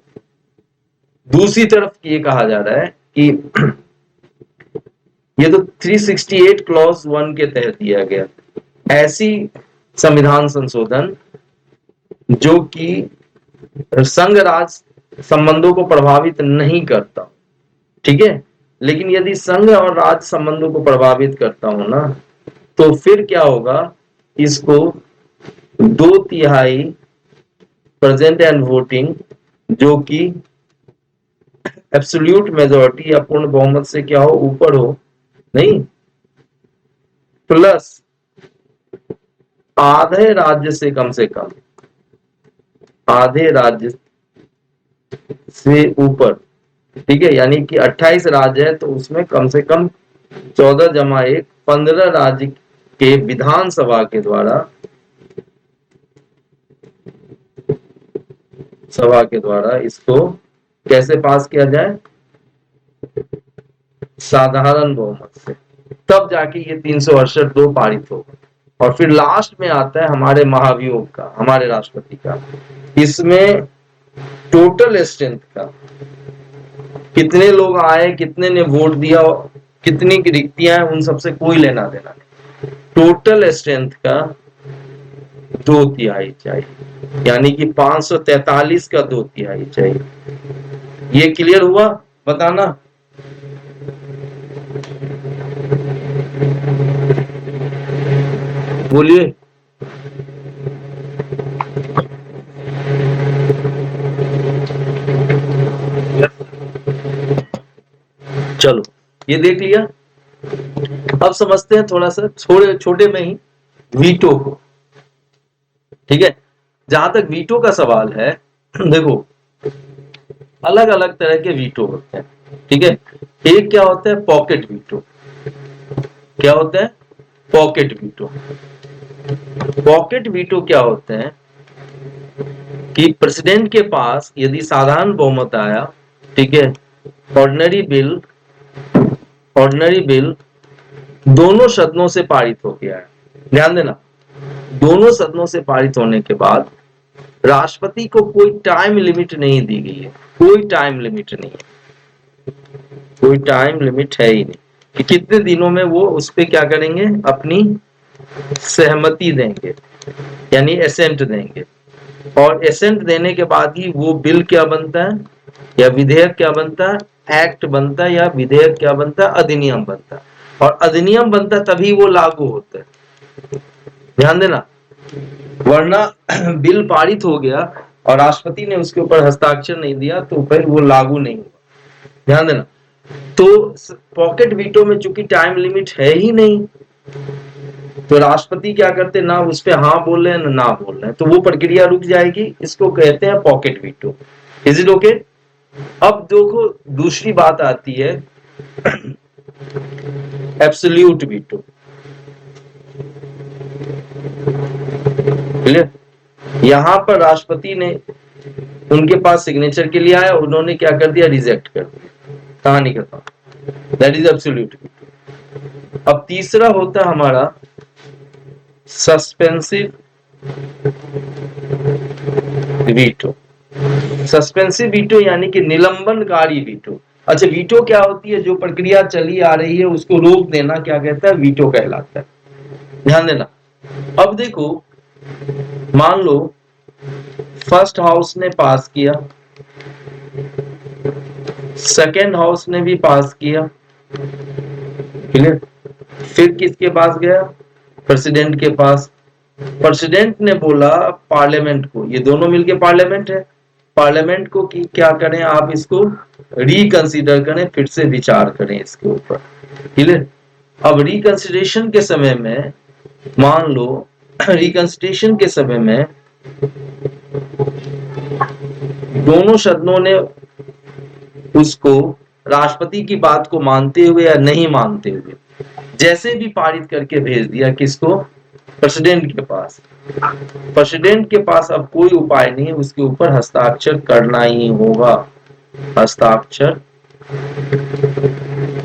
दूसरी तरफ ये कहा जा रहा है कि ये तो 368 क्लॉज 1 के तहत दिया गया, ऐसी संविधान संशोधन जो कि संघ राज संबंधों को प्रभावित नहीं करता, ठीक है, लेकिन यदि संघ और राज्य संबंधों को प्रभावित करता हो ना तो फिर क्या होगा, इसको 2/3 प्रेजेंट एंड वोटिंग जो कि एब्सोल्यूट मेजॉरिटी या पूर्ण बहुमत से क्या हो, ऊपर हो, नहीं, प्लस आधे राज्य से कम से कम, आधे राज्य से ऊपर, ठीक है, यानी कि 28 राज्य है तो उसमें कम से कम 14 जमा 1 15 राज्य के विधानसभा के द्वारा, सभा के द्वारा इसको कैसे पास किया जाए, साधारण बहुमत से, तब जाके ये 368 पारित होगा। और फिर लास्ट में आता है हमारे महाभियोग का, हमारे राष्ट्रपति का, इसमें टोटल स्ट्रेंथ का, कितने लोग आए, कितने ने वोट दिया, कितनी की रिक्तियां हैं, उन सबसे कोई लेना देना नहीं, टोटल स्ट्रेंथ का 2/3 चाहिए, यानी कि 543 का 2/3 चाहिए। ये क्लियर हुआ, बताना, बोलिए। चलो ये देख लिया, अब समझते हैं थोड़ा सा छोटे में ही वीटो को, ठीक है। जहां तक वीटो का सवाल है, देखो अलग अलग तरह के वीटो होते हैं, ठीक है। एक क्या होता है, पॉकेट वीटो, क्या होता है, पॉकेट वीटो। पॉकेट वीटो क्या होते हैं कि प्रेसिडेंट के पास यदि साधारण बहुमत आया, ठीक है, ऑर्डिनरी बिल दोनों सदनों से पारित हो गया है, ध्यान देना, दोनों सदनों से पारित होने के बाद राष्ट्रपति को कोई टाइम लिमिट नहीं दी गई है, कोई टाइम लिमिट नहीं है, कोई टाइम लिमिट है ही नहीं कि कितने दिनों में वो उस पे क्या करेंगे, अपनी सहमति देंगे, यानी एसेंट देंगे, और एसेंट देने के बाद ही वो बिल क्या बनता है, या विधेयक क्या बनता है, एक्ट बनता है, या विधेयक क्या बनता है, अधिनियम बनता है, और अधिनियम बनता है तभी वो लागू होता है, ध्यान देना, वरना बिल पारित हो गया और राष्ट्रपति ने उसके ऊपर हस्ताक्षर नहीं दिया तो फिर वो लागू नहीं हुआ, ध्यान देना। तो पॉकेट वीटो में चूंकि टाइम लिमिट है ही नहीं, तो राष्ट्रपति क्या करते, ना उस पे हाँ बोल रहे हैं ना बोल रहे हैं, तो वो प्रक्रिया रुक जाएगी, इसको कहते हैं pocket veto. Is it okay? अब देखो दूसरी बात आती है एब्सोल्यूट वीटो। क्लियर? यहां पर राष्ट्रपति ने उनके पास सिग्नेचर के लिए आया, उन्होंने क्या कर दिया, रिजेक्ट कर दिया, कहानी खत्म। That is absolute veto. अब तीसरा होता है हमारा सस्पेंसिव वीटो। सस्पेंसिव वीटो यानी कि निलंबनकारी वीटो। अच्छा, वीटो क्या होती है? जो प्रक्रिया चली आ रही है उसको रोक देना क्या कहता है, वीटो कहलाता है। ध्यान देना। अब देखो, मान लो फर्स्ट हाउस ने पास किया, सेकेंड हाउस ने भी पास किया, क्लियर? फिर किसके पास गया? प्रेसिडेंट के पास। प्रेसिडेंट ने बोला पार्लियामेंट को, ये दोनों मिलके पार्लियामेंट है, पार्लियामेंट को कि क्या करें, आप इसको रिकंसीडर करें, फिर से विचार करें इसके ऊपर, क्लियर? अब रिकंसिडरेशन के समय में, मान लो रिकंसिडरेशन के समय में दोनों सदनों ने उसको राष्ट्रपति की बात को मानते हुए या नहीं मानते हुए जैसे भी पारित करके भेज दिया, किसको? प्रेसिडेंट के पास। प्रेसिडेंट के पास अब कोई उपाय नहीं है, उसके ऊपर हस्ताक्षर करना ही होगा, हस्ताक्षर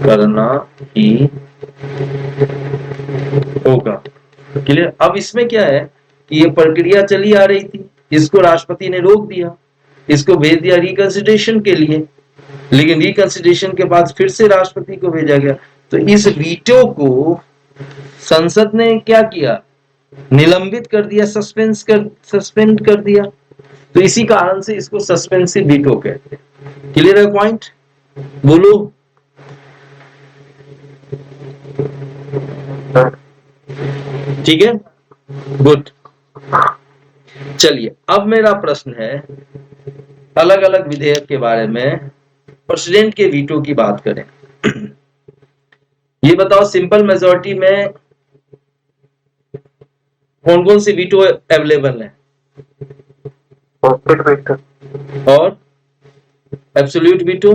करना ही होगा, क्लियर? अब इसमें क्या है कि ये प्रक्रिया चली आ रही थी, इसको राष्ट्रपति ने रोक दिया, इसको भेज दिया रिकंसिडरेशन के लिए, लेकिन रिकंसिडरेशन के बाद फिर से राष्ट्रपति को भेजा गया। तो इस वीटो को संसद ने क्या किया? निलंबित कर दिया, सस्पेंड कर दिया। तो इसी कारण से इसको सस्पेंसिव वीटो कहते हैं। क्लियर है पॉइंट? बोलो। ठीक है, गुड। चलिए, अब मेरा प्रश्न है अलग अलग विधेयक के बारे में, प्रेसिडेंट के वीटो की बात करें। ये बताओ, सिंपल मेजॉरिटी में कौन कौन सी वीटो अवेलेबल है? और एब्सोल्यूट वीटो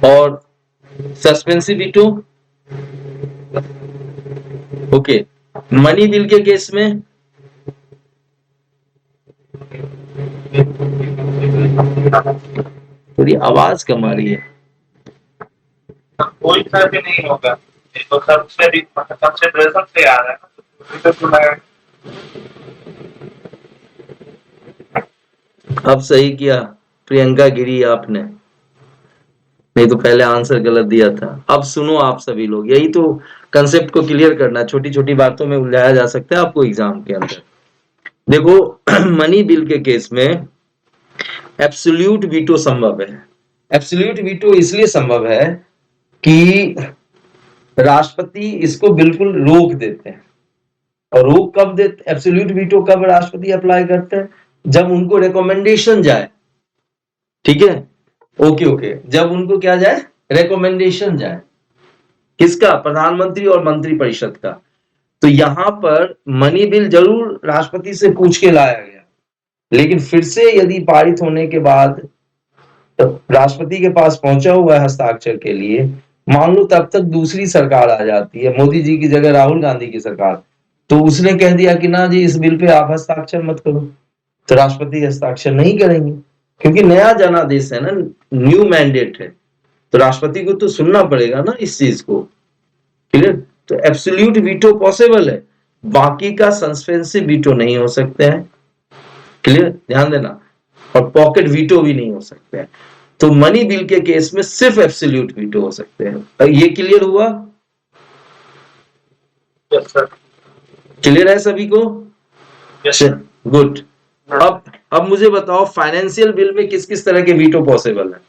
और suspensive veto. Okay, money bill के केस में थोड़ी आवाज कम आ रही है। कोई सा भी नहीं होगा, तो सबसे प्रेजेंट से आ रहा है ना। अब सही किया प्रियंका गिरी आपने, नहीं तो पहले आंसर गलत दिया था। अब सुनो आप सभी लोग, यही तो कंसेप्ट को क्लियर करना, छोटी छोटी बातों में उलझाया जा सकता है आपको एग्जाम के अंदर। देखो मनी बिल के केस में एब्सोल्यूट वीटो संभव है। एब्सोल्यूट वीटो इसलिए संभव है कि राष्ट्रपति इसको बिल्कुल रोक देते हैं। और रोक कब देते? एब्सोल्यूट वीटो कब राष्ट्रपति अप्लाई करते हैं? जब उनको रिकमेंडेशन जाए, ठीक है? ओके, जब उनको क्या जाए? रिकमेंडेशन जाए, किसका? प्रधानमंत्री और मंत्री परिषद का। तो यहां पर मनी बिल जरूर राष्ट्रपति से पूछ के लाया गया, लेकिन फिर से यदि पारित होने के बाद तो राष्ट्रपति के पास पहुंचा हुआ है हस्ताक्षर के लिए, मान लो तब तक दूसरी सरकार आ जाती है, मोदी जी की जगह राहुल गांधी की सरकार, तो उसने कह दिया कि ना जी, इस बिल पे आप हस्ताक्षर मत करो, तो राष्ट्रपति हस्ताक्षर नहीं करेंगे, क्योंकि नया जनादेश है ना, न्यू मैंडेट है, तो राष्ट्रपति को तो सुनना पड़ेगा ना इस चीज को, क्लियर? तो एब्सोल्यूट वीटो पॉसिबल है, बाकी का सस्पेंसिव वीटो नहीं हो सकते हैं, क्लियर? ध्यान देना। और पॉकेट वीटो भी नहीं हो सकते हैं। तो मनी बिल के केस में सिर्फ एब्सोल्यूट वीटो हो सकते हैं। ये क्लियर हुआ? Yes sir. क्लियर है सभी को? Yes sir. गुड। अब मुझे बताओ, फाइनेंशियल बिल में किस किस तरह के वीटो पॉसिबल है?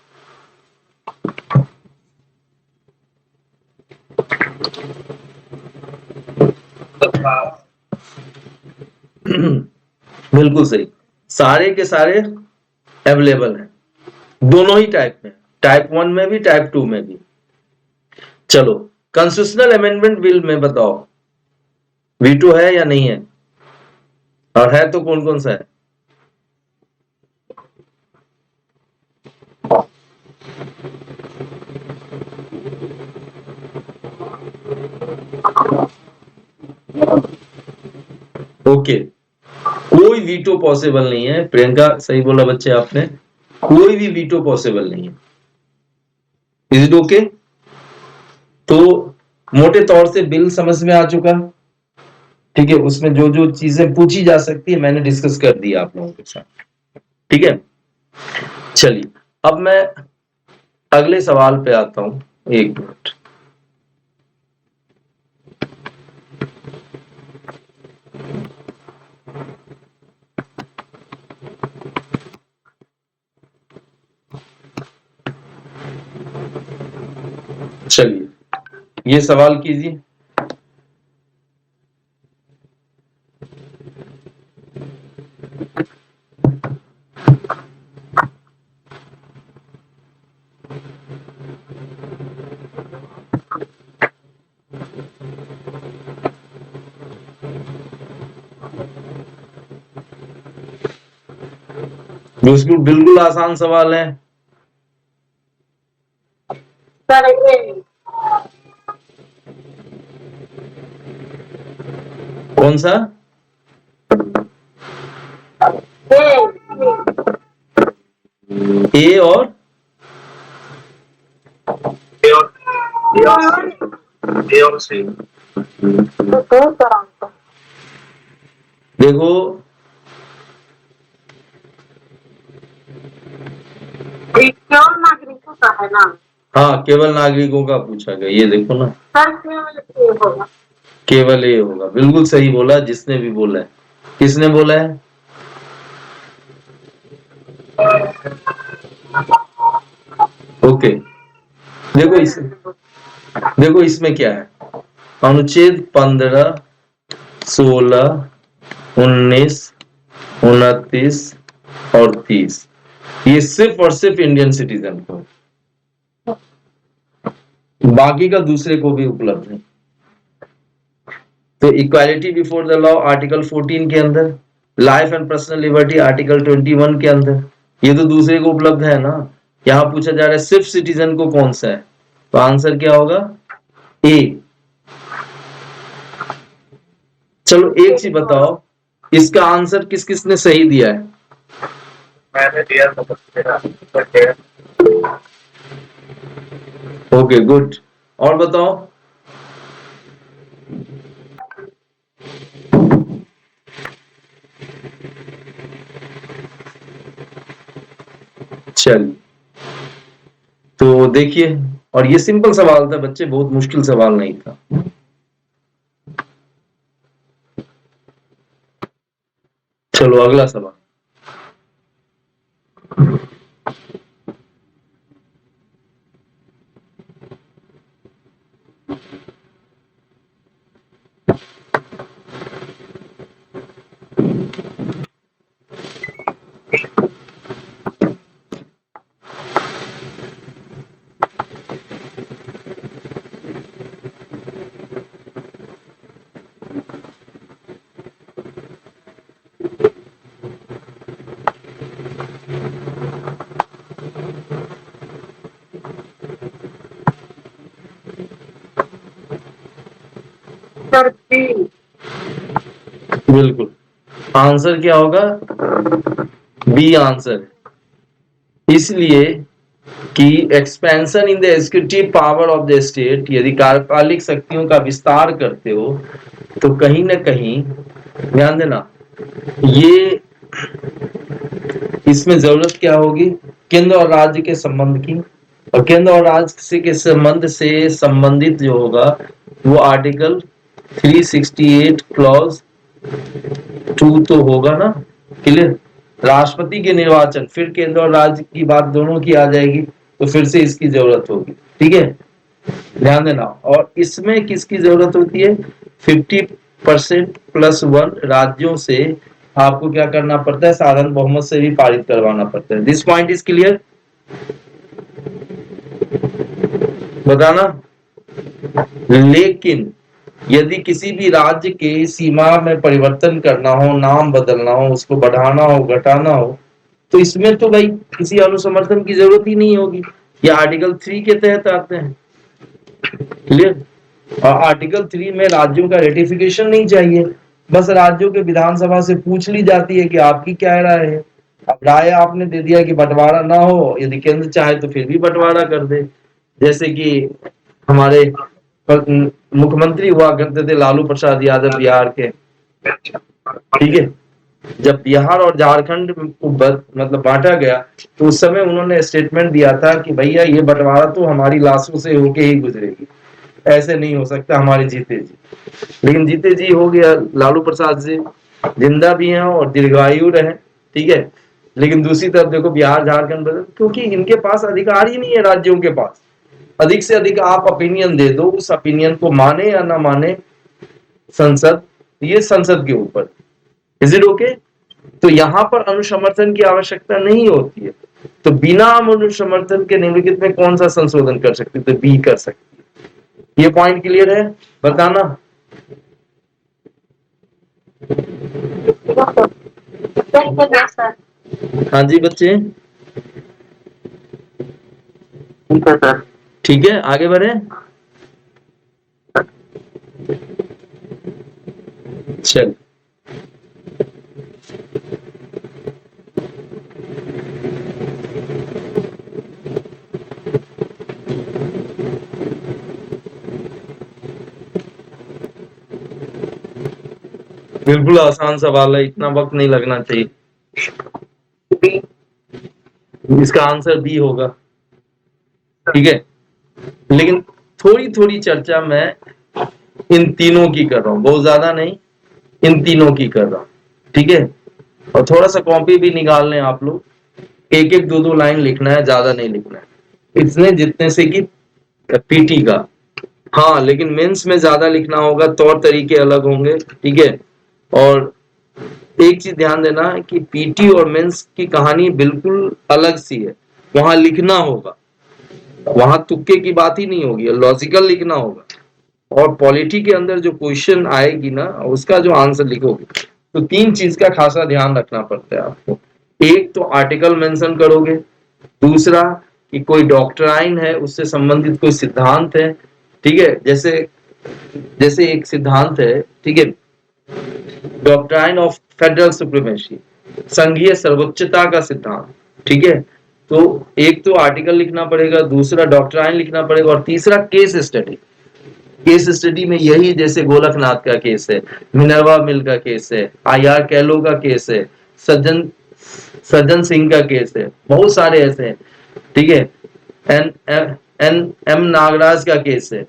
बिल्कुल सही, सारे के सारे अवेलेबल हैं, दोनों ही टाइप में, टाइप 1 में भी, टाइप 2 में भी। चलो, कॉन्स्टिट्यूशनल अमेंडमेंट बिल में बताओ, वीटो है या नहीं है? और है तो कौन कौन सा है? ओके, कोई वीटो पॉसिबल नहीं है। प्रियंका सही बोला बच्चे आपने, कोई भी वीटो पॉसिबल नहीं है। Is it okay? तो मोटे तौर से बिल समझ में आ चुका, ठीक है। उसमें जो जो चीजें पूछी जा सकती है मैंने डिस्कस कर दिया आप लोगों के साथ, ठीक है। चलिए अब मैं अगले सवाल पे आता हूं, एक मिनट। चलिए ये सवाल कीजिए। बिल्कुल बिल्कुल आसान सवाल है। सर ये कौन सा? ए और ए और ए और सी। देखो केवल नागरिकों का है ना? हाँ, केवल नागरिकों का पूछा गया, ये देखो ना, सर केवल ये होगा। केवल ए होगा। बिल्कुल सही बोला जिसने भी बोला है। किसने बोला है? ओके, देखो इसमें क्या है, अनुच्छेद 15, 16, 19, 29 और 30, ये सिर्फ और सिर्फ इंडियन सिटीजन को, बाकी का दूसरे को भी उपलब्ध है। तो equality before the law article 14 के अंदर, life and personal liberty article 21 के अंदर, ये तो दूसरे को उपलब्ध है ना। यहाँ पूछा जा रहा है सिर्फ सिटीजन को कौन सा है, तो आंसर क्या होगा? ए। चलो एक चीज बताओ, इसका आंसर किस किसने सही दिया है? मैंने दिया था ओके गुड, और बताओ। चलिए तो देखिए, और ये सिंपल सवाल था बच्चे, बहुत मुश्किल सवाल नहीं था। चलो अगला सवाल। Sir B. बिल्कुल, आंसर क्या होगा? बी आंसर, इसलिए कि expansion in the executive power of the state, यदि कार्यपालिक शक्तियों का विस्तार करते हो तो कहीं ना कहीं, ध्यान देना, ये इसमें जरूरत क्या होगी? केंद्र और राज्य के संबंध की, और केंद्र और राज्य के संबंध से संबंधित जो होगा वो आर्टिकल 368 क्लॉज 2 तो होगा ना, क्लियर। राष्ट्रपति के निर्वाचन, फिर केंद्र और राज्य की बात दोनों की आ जाएगी, तो फिर से इसकी जरूरत होगी, ठीक है, ध्यान देना। और इसमें किसकी जरूरत होती है? 50% प्लस 1 राज्यों से आपको क्या करना पड़ता है? साधारण बहुमत से भी पारित करवाना पड़ता है। दिस पॉइंट इज क्लियर, बताना। लेकिन यदि किसी भी राज्य के सीमा में परिवर्तन करना हो, नाम बदलना हो, उसको बढ़ाना हो, घटाना हो, तो इसमें तो भाई किसी अनुसमर्थन की जरूरत ही नहीं होगी, ये आर्टिकल 3 के तहत आते हैं, क्लियर। और आर्टिकल 3 में राज्यों का रेटिफिकेशन नहीं चाहिए, बस राज्यों के विधानसभा से पूछ ली जाती है कि आपकी क्या राय है। अब राय आपने दे दिया कि बंटवारा ना हो, यदि केंद्र चाहे तो फिर भी बंटवारा कर दे। जैसे कि हमारे मुख्यमंत्री हुआ करते थे लालू प्रसाद यादव बिहार के, ठीक है। जब बिहार और झारखंड को मतलब बांटा गया तो उस समय उन्होंने स्टेटमेंट दिया था कि भैया ये बंटवारा तो हमारी लाशों से होके ही गुजरेगी, ऐसे नहीं हो सकता हमारे जीते जी। लेकिन जीते जी हो गया लालू प्रसाद जी, जिंदा भी हैं और दीर्घायु रहे, ठीक है। लेकिन दूसरी तरफ देखो बिहार झारखंड, क्योंकि इनके पास अधिकार ही नहीं है राज्यों के पास। अधिक से अधिक आप ओपिनियन दे दो, उस ओपिनियन को माने या ना माने संसद, ये संसद के ऊपर। Is it okay? तो यहां पर अनुसमर्थन की आवश्यकता नहीं होती है। तो बिना अनुसमर्थन के निम्नलिखित में कौन सा संशोधन कर सकती है? तो बी कर सकती है। ये पॉइंट क्लियर है? बताना। हाँ जी बच्चे, ठीक है सर। ठीक है, आगे बढ़े। चल, बिल्कुल आसान सवाल है, इतना वक्त नहीं लगना चाहिए। इसका आंसर बी होगा, ठीक है। लेकिन थोड़ी थोड़ी चर्चा मैं इन तीनों की कर रहा हूं, बहुत ज्यादा नहीं, इन तीनों की कर रहा हूं, ठीक है। और थोड़ा सा कॉपी भी निकाल लें आप लोग, एक एक दो दो लाइन लिखना है, ज्यादा नहीं लिखना है, इतने जितने से कि पीटी का। हाँ, लेकिन मेंस में ज्यादा लिखना होगा, तौर तरीके अलग होंगे, ठीक है। और एक चीज ध्यान देना कि पीटी और मेंस की कहानी बिल्कुल अलग सी है। वहां लिखना होगा, वहां तुक्के की बात ही नहीं होगी, लॉजिकल लिखना होगा। और पॉलिटी के अंदर जो क्वेश्चन आएगी ना, उसका जो आंसर लिखोगे, तो तीन चीज का खासा ध्यान रखना पड़ता है आपको। एक तो आर्टिकल मेंशन करोगे, दूसरा कि कोई डॉक्ट्राइन है, उससे संबंधित कोई सिद्धांत है, ठीक है। जैसे जैसे एक सिद्धांत है, ठीक है, डॉक्ट्राइन ऑफ फेडरल सुप्रीमेसी, संघीय सर्वोच्चता का सिद्धांत, ठीक है। तो एक तो आर्टिकल लिखना पड़ेगा, दूसरा डॉक्ट्राइन लिखना पड़ेगा, और तीसरा केस स्टडी। केस स्टडी में यही, जैसे गोलकनाथ का केस है, मिनर्वा मिल का केस है, आईआर कैलो का केस है, सज्जन सज्जन सिंह का केस है, बहुत सारे ऐसे हैं, ठीक है। एन एन एम नागराज का केस है,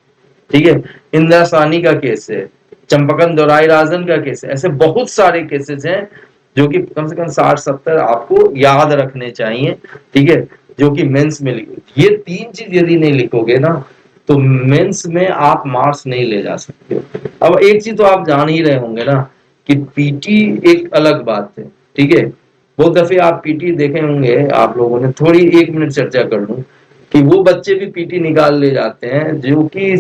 ठीक है, इंदिरा साहनी का केस है, चंपकन दोराई राजन का केस है। ऐसे बहुत सारे केसेस हैं जो कि कम से कम 60-70 आपको याद रखने चाहिए, ठीक है, जो कि मेंस में लिखो। ये तीन चीज यदि नहीं लिखोगे ना, तो मेंस में आप मार्क्स नहीं ले जा सकते हो। अब एक चीज तो आप जान ही रहे होंगे ना कि पीटी एक अलग बात है, ठीक है। बहुत दफे आप पीटी देखे होंगे आप लोगों ने, थोड़ी 1 मिनट चर्चा कर लूं कि वो बच्चे भी पीटी निकाल ले जाते हैं जो कि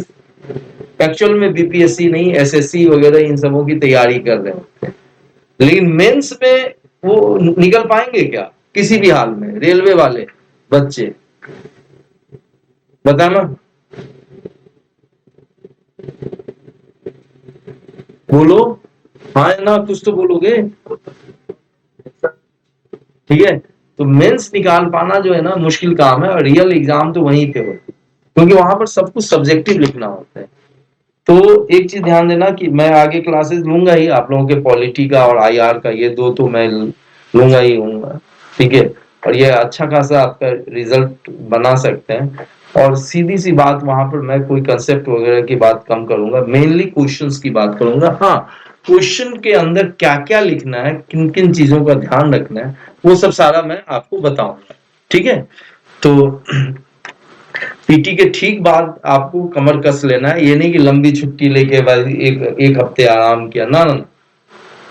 एक्चुअल में बीपीएससी नहीं, एसएससी वगैरह इन सबों की तैयारी कर रहे होते हैं। लेकिन मेंस में वो निकल पाएंगे क्या किसी भी हाल में? रेलवे वाले बच्चे, बताना, बोलो, हाँ या ना, कुछ तो बोलोगे, ठीक है। तो मेंस निकाल पाना जो है ना मुश्किल काम है, और रियल एग्जाम तो वहीं पे होती है, क्योंकि वहां पर सब कुछ सब्जेक्टिव लिखना होता है। तो एक चीज ध्यान देना कि मैं आगे क्लासेस लूंगा ही आप लोगों के, पॉलिटी का और आईआर का, ये दो तो मैं लूंगा ही लूंगा, ठीक है। और ये अच्छा खासा आपका रिजल्ट बना सकते हैं। और सीधी सी बात, वहां पर मैं कोई कंसेप्ट वगैरह की बात कम करूंगा, मेनली क्वेश्चंस की बात करूंगा। हाँ, क्वेश्चन के अंदर क्या क्या लिखना है, किन किन चीजों का ध्यान रखना है, वो सब सारा मैं आपको बताऊंगा, ठीक है। तो पीटी के ठीक बाद आपको कमर कस लेना है, ये नहीं कि लंबी छुट्टी लेके बाद एक हफ्ते आराम किया, ना ना,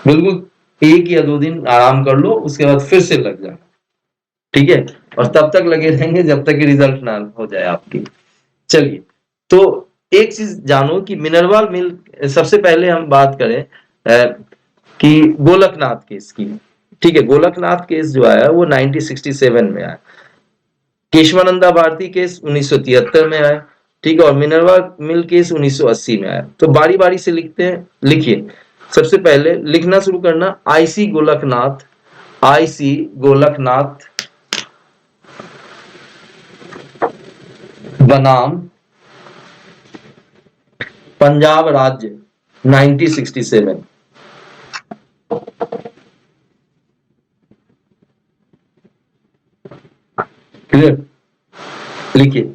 बिल्कुल 1 या 2 दिन आराम कर लो, उसके बाद फिर से लग जाना, ठीक है। और तब तक लगे रहेंगे जब तक कि रिजल्ट ना हो जाए आपकी। चलिए, तो एक चीज जानो कि मिनरवा मिल, सबसे पहले हम बात करें कि गोलकनाथ केस की, ठीक है। गोलकनाथ केस जो आया वो 1967 में आया। केशवानंदा भारती केस 1973 में आया। ठीक है, और मिनर्वा मिल केस 1980 में आया। तो बारी बारी से लिखते हैं। लिखिए, सबसे पहले लिखना शुरू करना, आईसी गोलकनाथ, आईसी गोलकनाथ बनाम पंजाब राज्य 1967। क्लियर? लिखिए,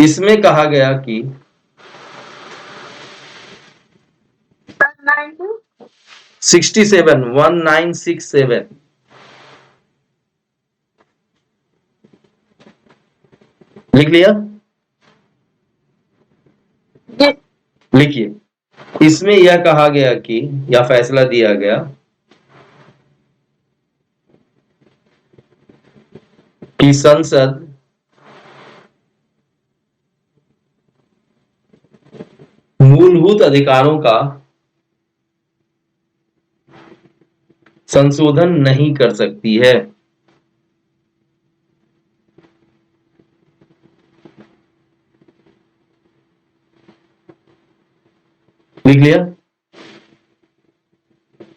इसमें कहा गया कि 1967 लिख लिया? जी लिखिए, इसमें यह कहा गया कि, या फैसला दिया गया कि संसद मूलभूत अधिकारों का संशोधन नहीं कर सकती है। लिख लिया?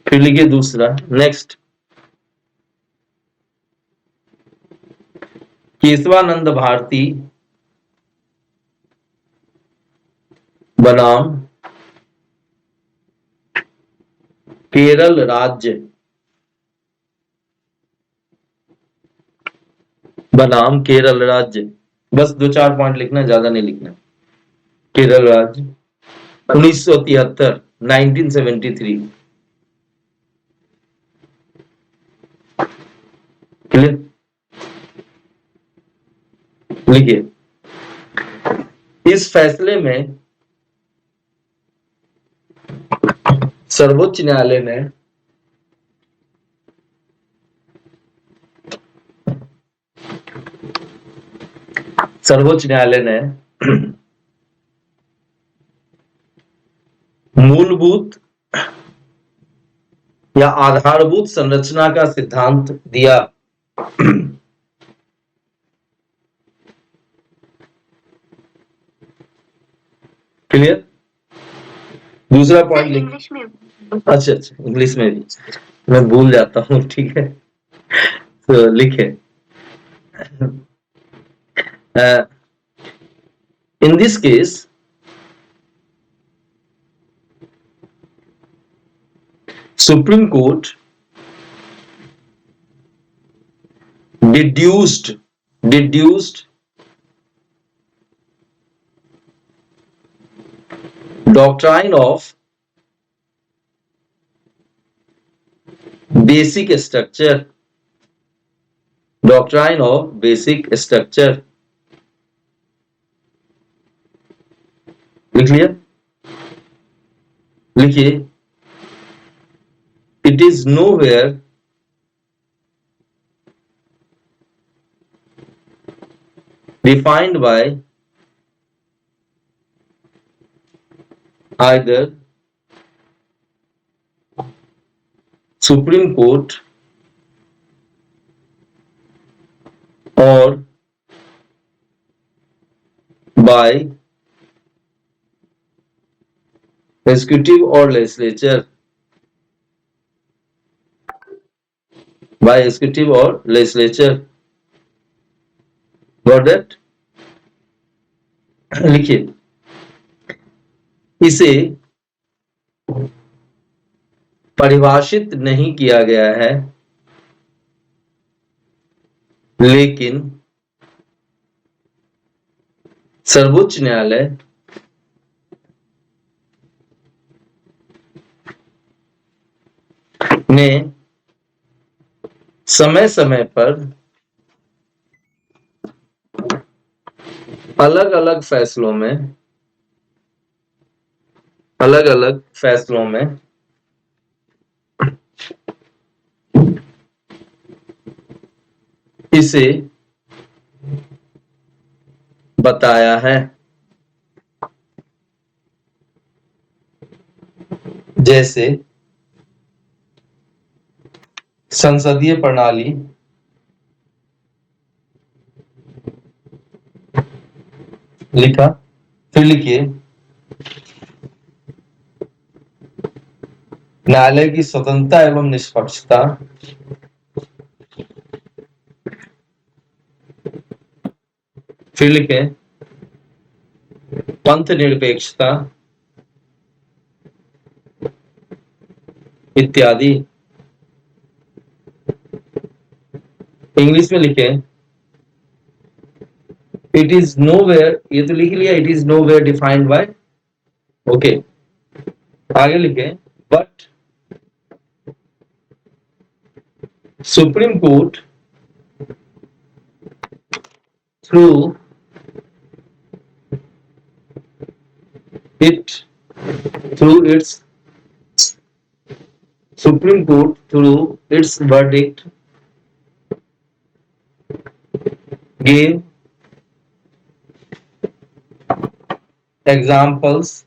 फिर लिखिए दूसरा, नेक्स्ट, केशवानंद भारती बनाम केरल राज्य बनाम केरल राज्य। बस 2-4 पॉइंट लिखना, ज्यादा नहीं लिखना। केरल राज्य 1973, 1973। क्लियर? लिखिए, इस फैसले में सर्वोच्च न्यायालय ने मूलभूत या आधारभूत संरचना का सिद्धांत दिया। क्लियर? दूसरा पॉइंट लिख। इंग्लिश में अच्छा, इंग्लिश में भी मैं भूल जाता हूँ, ठीक है। तो लिखे, in this case, Supreme Court deduced doctrine of basic structure, लिख लिया? लिखिए, it is nowhere defined by either Supreme Court or by executive or legislature. By executive or legislature. Got that? लिखिए, इसे परिभाषित नहीं किया गया है, लेकिन सर्वोच्च न्यायालय ने समय समय पर अलग अलग फैसलों में इसे बताया है। जैसे संसदीय प्रणाली लिखा, फिर लिखिए न्यायालय की स्वतंत्रता एवं निष्पक्षता फिर लिखें पंथ निरपेक्षता इत्यादि। इंग्लिश में लिखें इट इज नोवेयर, ये तो लिख लिया, it is nowhere defined by, okay. आगे लिखें but supreme court through its Supreme Court through its verdict gave examples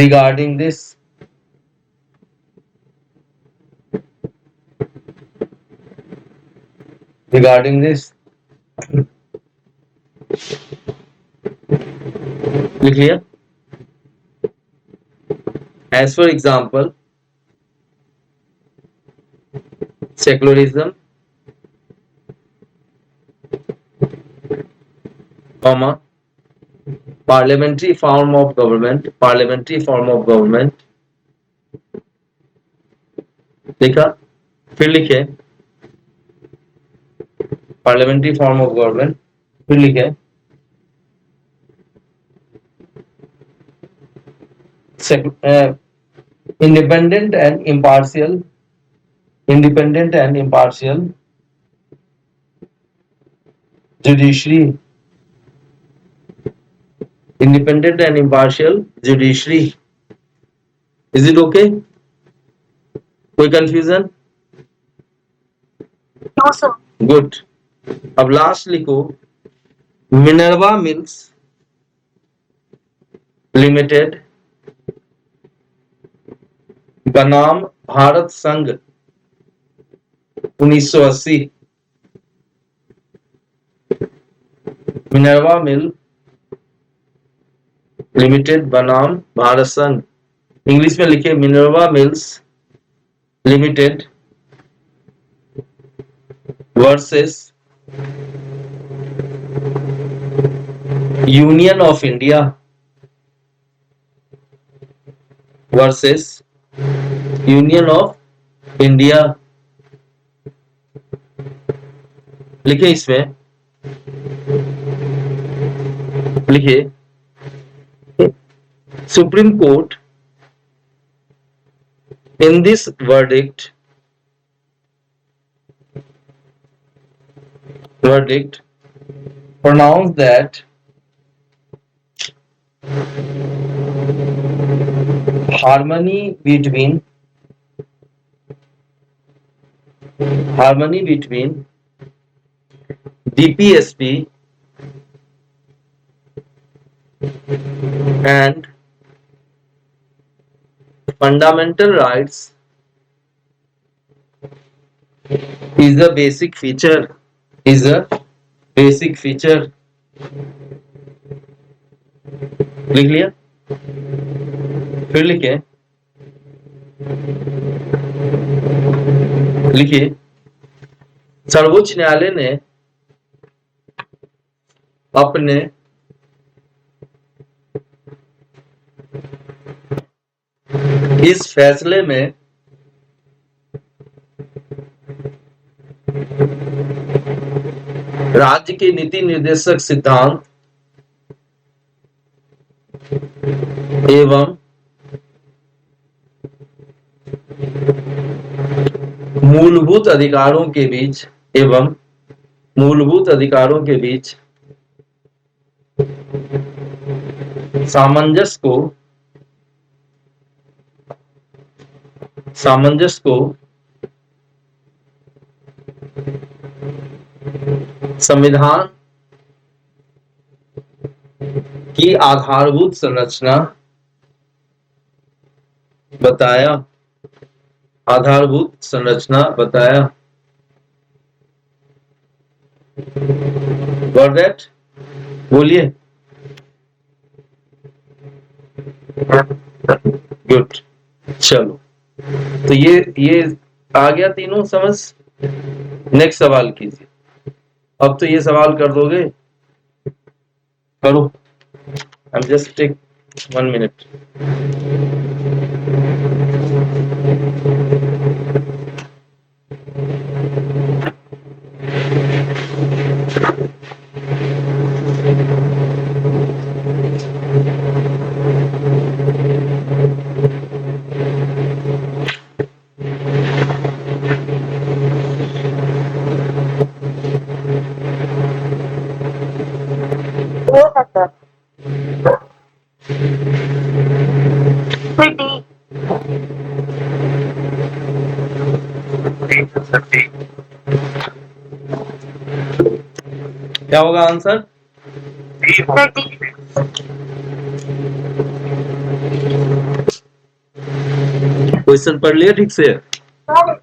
regarding this लिख लिया। As for example, secularism, comma, parliamentary form of government, लिखा। फिर लिखे parliamentary form of government, फिर लिखे independent and impartial judiciary, independent and impartial judiciary. Is it okay? कोई confusion? No sir. Good. अब last लिखो मिनर्वा मिल्स लिमिटेड बनाम भारत संघ 1980। मिनर्वा मिल लिमिटेड बनाम भारत संघ। इंग्लिश में लिखे Minerva Mills limited versus union of India लिखे इसमें लिखिए supreme court in this verdict pronounced that harmony between DPSP and fundamental rights is a basic feature लिख लिया। फिर लिखिए सर्वोच्च न्यायालय ने अपने इस फैसले में राज्य के नीति निर्देशक सिद्धांत एवं मूलभूत अधिकारों के बीच सामंजस्य को संविधान की आधारभूत संरचना बताया। Got that? बोलिए। गुड, चलो, तो ये आ गया तीनों समझ। नेक्स्ट सवाल कीजिए। अब तो ये सवाल कर दोगे, करो। I am just take 1 minute. वो है सर। फिर डी। क्या होगा आंसर? फिर डी। क्वेश्चन पढ़ लिया ठीक से? Sir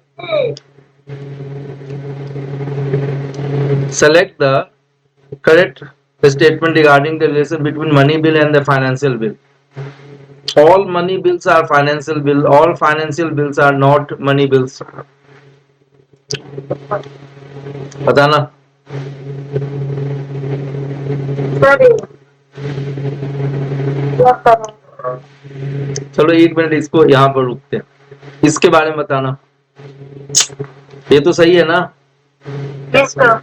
Select the correct statement regarding the relation between money bill and the financial bill. All money bills are financial bill. All financial bills are not money bills. बताना। Sir चलो 1 minute इसको यहाँ पर रुकते हैं, इसके बारे में बताना। ये तो सही है ना? Yes sir.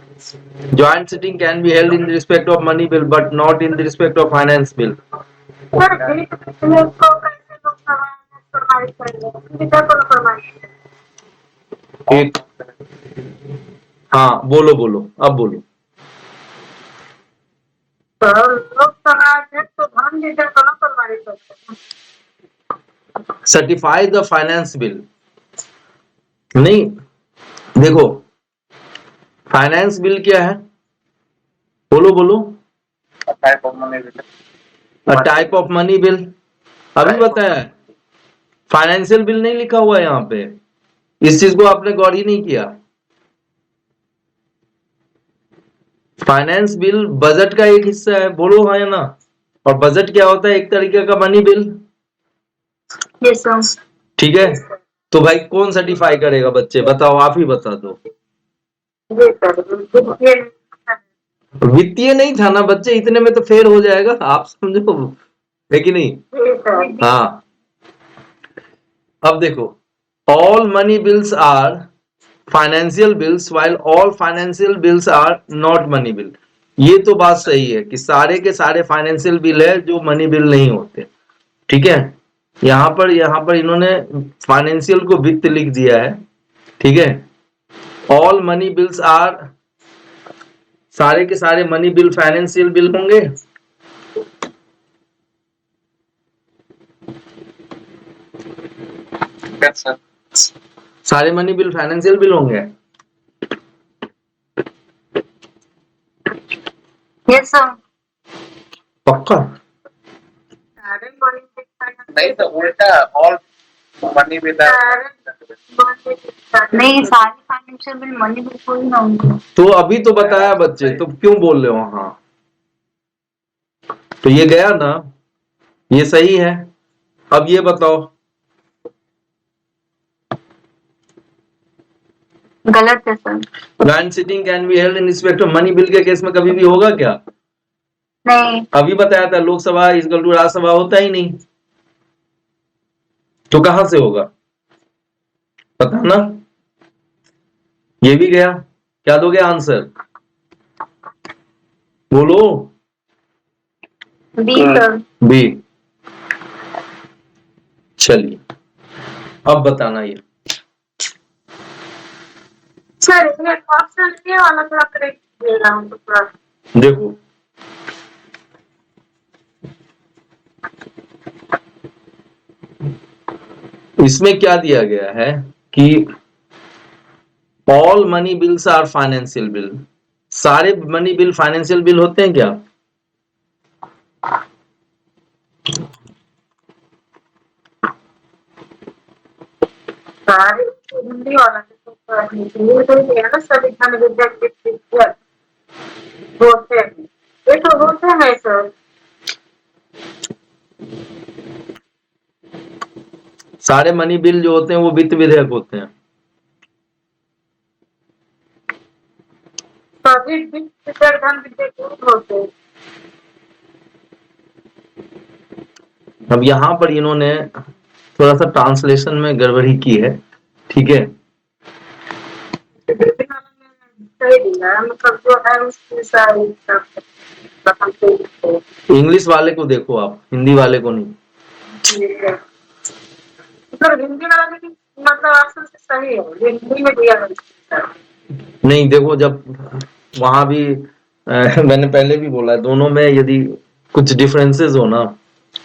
Joint sitting can be held in respect of money bill but not in respect of finance bill. Sir D को कैसे लोग प्रमाणित करेंगे? विदा को प्रमाणित। एक, हाँ बोलो बोलो, अब बोलो। सर लोग समाज है तो धन विदा को प्रमाणित करते हैं। Certify the finance bill. नहीं, देखो फाइनेंस बिल क्या है? बोलो बोलो। Type of money bill. A type of money bill, अभी बताया है। फाइनेंशियल बिल नहीं लिखा हुआ है यहाँ पे, इस चीज को आपने गौर ही नहीं किया। फाइनेंस बिल बजट का एक हिस्सा है, बोलो हाँ या ना? और बजट क्या होता है? एक तरीके का मनी बिल। Yes sir. ठीक है, तो भाई कौन सर्टिफाई करेगा? बच्चे बताओ, आप ही बता दो। जी सर। वित्तीय नहीं था ना बच्चे, इतने में तो फेल हो जाएगा, आप समझो, है कि नहीं? हाँ, अब देखो, all money bills are financial bills while all financial bills are not money bill. ये तो बात सही है कि सारे के सारे फाइनेंशियल बिल है जो मनी बिल नहीं होते। ठीक है, यहाँ पर इन्होंने फाइनेंशियल को वित्त लिख दिया है। ठीक है, ऑल मनी बिल्स आर, सारे के सारे मनी बिल फाइनेंशियल बिल होंगे। Yes sir. सारे मनी बिल फाइनेंशियल बिल होंगे। Yes sir. पक्का? सारे मनी नहीं तो उल्टा, ऑल मनी बिल नहीं, सारे फाइनेंशियल बिल मनी बिल कोई ना होंगे। तो अभी तो बताया बच्चे, तो क्यों बोल रहे हो? हाँ, तो ये गया ना, ये सही है। अब ये बताओ, गलत है sir. Joint sitting can be held in respect of money bill के केस में कभी भी होगा क्या? नहीं। अभी बताया था लोकसभा इक्वल टू राज्यसभा होता ही नहीं, तो कहां से होगा? पता ना, ये भी गया। क्या दोगे आंसर? बोलो। B sir. बी। चलिए, अब बताना ये। सर इसमें ऑप्शन ए वाला थोड़ा करेक्ट दे रहा हूँ थोड़ा। देखो, इसमें क्या दिया गया है कि all money bills are financial bill. सारे मनी बिल फाइनेंशियल बिल होते हैं क्या? सारे हिंदी वाला तो हिंदी तो है ना सर, इतना में रिजेक्टेड। होते हैं, ये तो होते हैं सर। सारे मनी बिल जो होते हैं वो वित्त विधेयक होते हैं। सभी वित्त धन विधेयक होते हैं। अब यहाँ पर इन्होंने थोड़ा सा ट्रांसलेशन में गड़बड़ी की है, ठीक है। सही दिया है, मतलब जो है उसकी सारी इंग्लिश वाले को देखो आप, हिंदी वाले को नहीं। मतलब हिंदी वाला भी मतलब ऑप्शन से सही है, ये हिंदी में दिया है। नहीं देखो, जब वहां भी मैंने पहले भी बोला है, दोनों में यदि कुछ डिफरेंसेस हो ना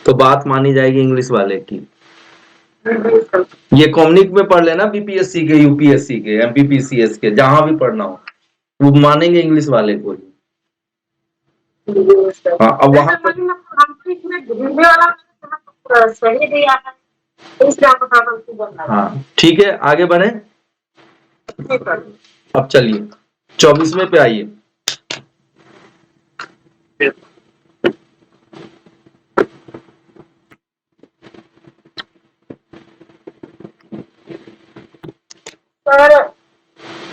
तो बात मानी जाएगी इंग्लिश वाले की। ये कॉम्निक में पढ़ लेना, बीपीएससी के, यूपीएससी के, एमपीपीसीएस के, जहां भी पढ़ना हो वो मानेंगे इंग्लिश वाले को ही। हाँ, अब वहां पर हिंदी वाला सही दिया है, इसलिए आपको थोड़ा सा बोलना है। हाँ ठीक है, आगे बढ़े। ठीक है। अब चलिए 24वें पे आइए। सर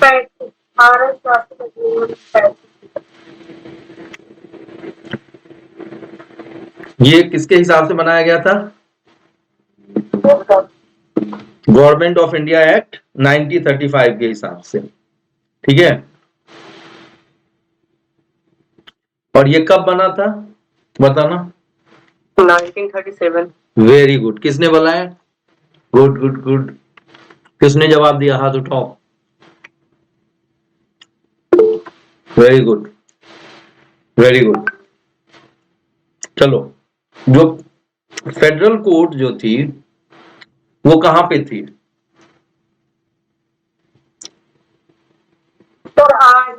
35 भारत स्वास्थ्य का जीवन 35। ये किसके हिसाब से बनाया गया था? गवर्नमेंट ऑफ इंडिया एक्ट 1935 के हिसाब से, ठीक है। और ये कब बना था बताना? 1937। वेरी गुड, किसने बनाया? गुड गुड गुड, किसने जवाब दिया? हाथ उठाओ। Very good, very good. चलो, जो फेडरल कोर्ट जो थी वो कहां पे थी? तो आज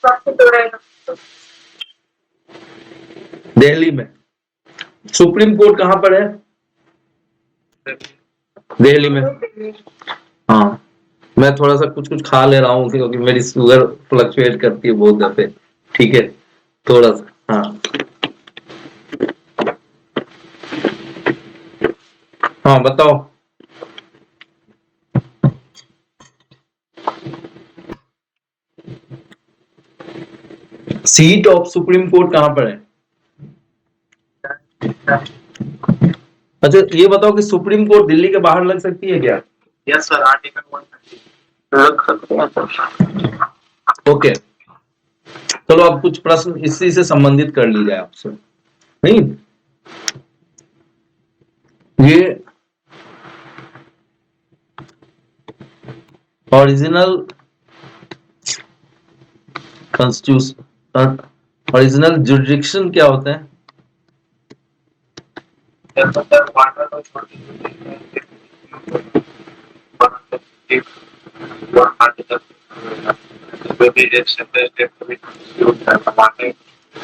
सबसे जुड़े दिल्ली में। सुप्रीम कोर्ट कहां पर है? दिल्ली में। हाँ, मैं थोड़ा सा कुछ कुछ खा ले रहा हूँ क्योंकि मेरी शुगर फ्लक्चुएट करती है बहुत दफे, ठीक है, थोड़ा सा। हाँ हाँ बताओ। सीट ऑफ सुप्रीम कोर्ट कहां पर है? अच्छा ये बताओ कि सुप्रीम कोर्ट दिल्ली के बाहर लग सकती है क्या? यस सर, आर्टिकल 130 लग सकते हैं सर। ओके, चलो अब कुछ प्रश्न इसी से संबंधित कर ली जाए आपसे। नहीं, ये ओरिजिनल कॉन्स्टिट्यूशन, ओरिजिनल जुरिडिक्शन क्या होता है?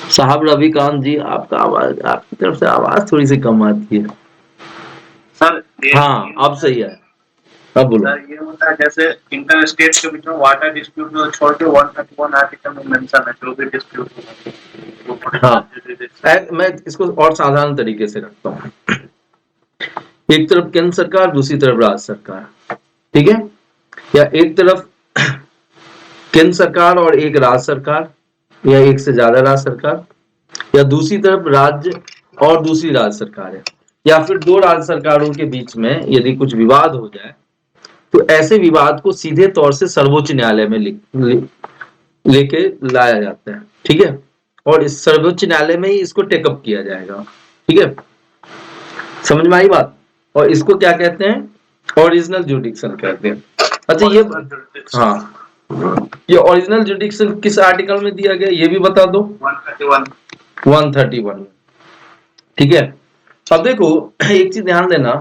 साहब रविकांत जी, आपका आवाज, आपकी तरफ से आवाज थोड़ी सी कम आती है सर। हाँ अब सही है, अब बोलो। सर ये होता है जैसे इंटर स्टेट के बीच में वाटर डिस्प्यूट को छोड़ के 131 आर्टिकल में मेंशन है जो भी डिस्प्यूट होगा। हाँ, मैं इसको और साधारण तरीके से रखता हूँ। एक तरफ केंद्र सरकार, दूसरी तरफ राज्य सरकार, ठीक है, या एक तरफ केंद्र सरकार और एक राज्य सरकार, या एक से ज्यादा राज्य सरकार, या दूसरी तरफ राज्य और दूसरी राज्य सरकार है, या फिर दो राज्य सरकारों के बीच में यदि कुछ विवाद हो जाए तो ऐसे विवाद को सीधे तौर से सर्वोच्च न्यायालय में लेके लाया जाता है, ठीक है, और इस सर्वोच्च न्यायालय में ही इसको टेकअप किया जाएगा, ठीक है, समझ में आई बात? और इसको क्या कहते हैं? ओरिजिनल जुडिक्शन कहते हैं। अच्छा ये, हाँ, ये ओरिजिनल जुडिक्शन किस आर्टिकल में दिया गया ये भी बता दो। 131, ठीक है। अब देखो एक चीज ध्यान देना,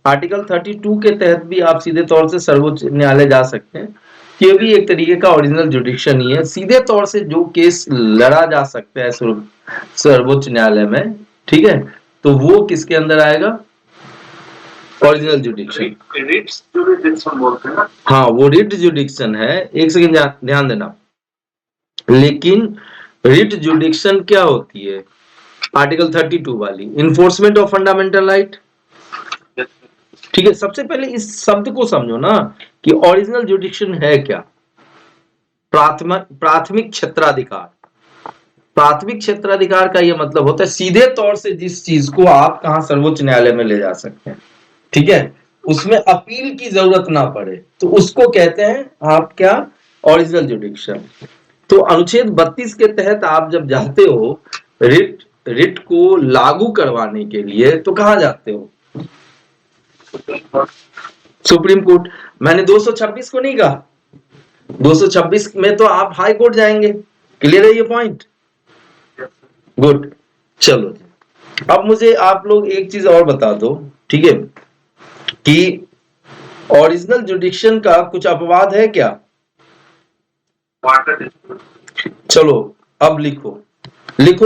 आर्टिकल 32 के तहत भी आप सीधे तौर से सर्वोच्च न्यायालय जा सकते हैं। ये भी एक तरीके का ओरिजिनल जुडिक्शन ही है, सीधे तौर से जो केस लड़ा जा सकता है सर्वोच्च न्यायालय में, ठीक है, तो वो किसके अंदर आएगा? ओरिजिनल जुडिक्शन। रिट्स जुरिडिक्शन बोलते हैं ना। हाँ वो रिट जुडिक्शन है। एक सेकंड ध्यान देना, लेकिन रिट जुडिक्शन क्या होती है? आर्टिकल 32 वाली, इन्फोर्समेंट ऑफ फंडामेंटल राइट। ठीक है, सबसे पहले इस शब्द को समझो ना कि ओरिजिनल जुडिक्शन है क्या। प्राथमिक क्षेत्राधिकार। प्राथमिक क्षेत्राधिकार का यह मतलब होता है सीधे तौर से जिस चीज को आप कहां सर्वोच्च न्यायालय में ले जा सकते हैं, ठीक है, उसमें अपील की जरूरत ना पड़े, तो उसको कहते हैं आप क्या, ओरिजिनल जुडिक्शन। तो अनुच्छेद 32 के तहत आप जब जाते हो रिट को लागू करवाने के लिए, तो कहां जाते हो? Supreme court. मैंने 226 को नहीं कहा, 226 में तो आप हाई कोर्ट जाएंगे। क्लियर है ये पॉइंट? गुड। चलो अब मुझे आप लोग एक चीज और बता दो, ठीक है, कि ओरिजिनल जुडिक्शन का कुछ अपवाद है क्या? चलो अब लिखो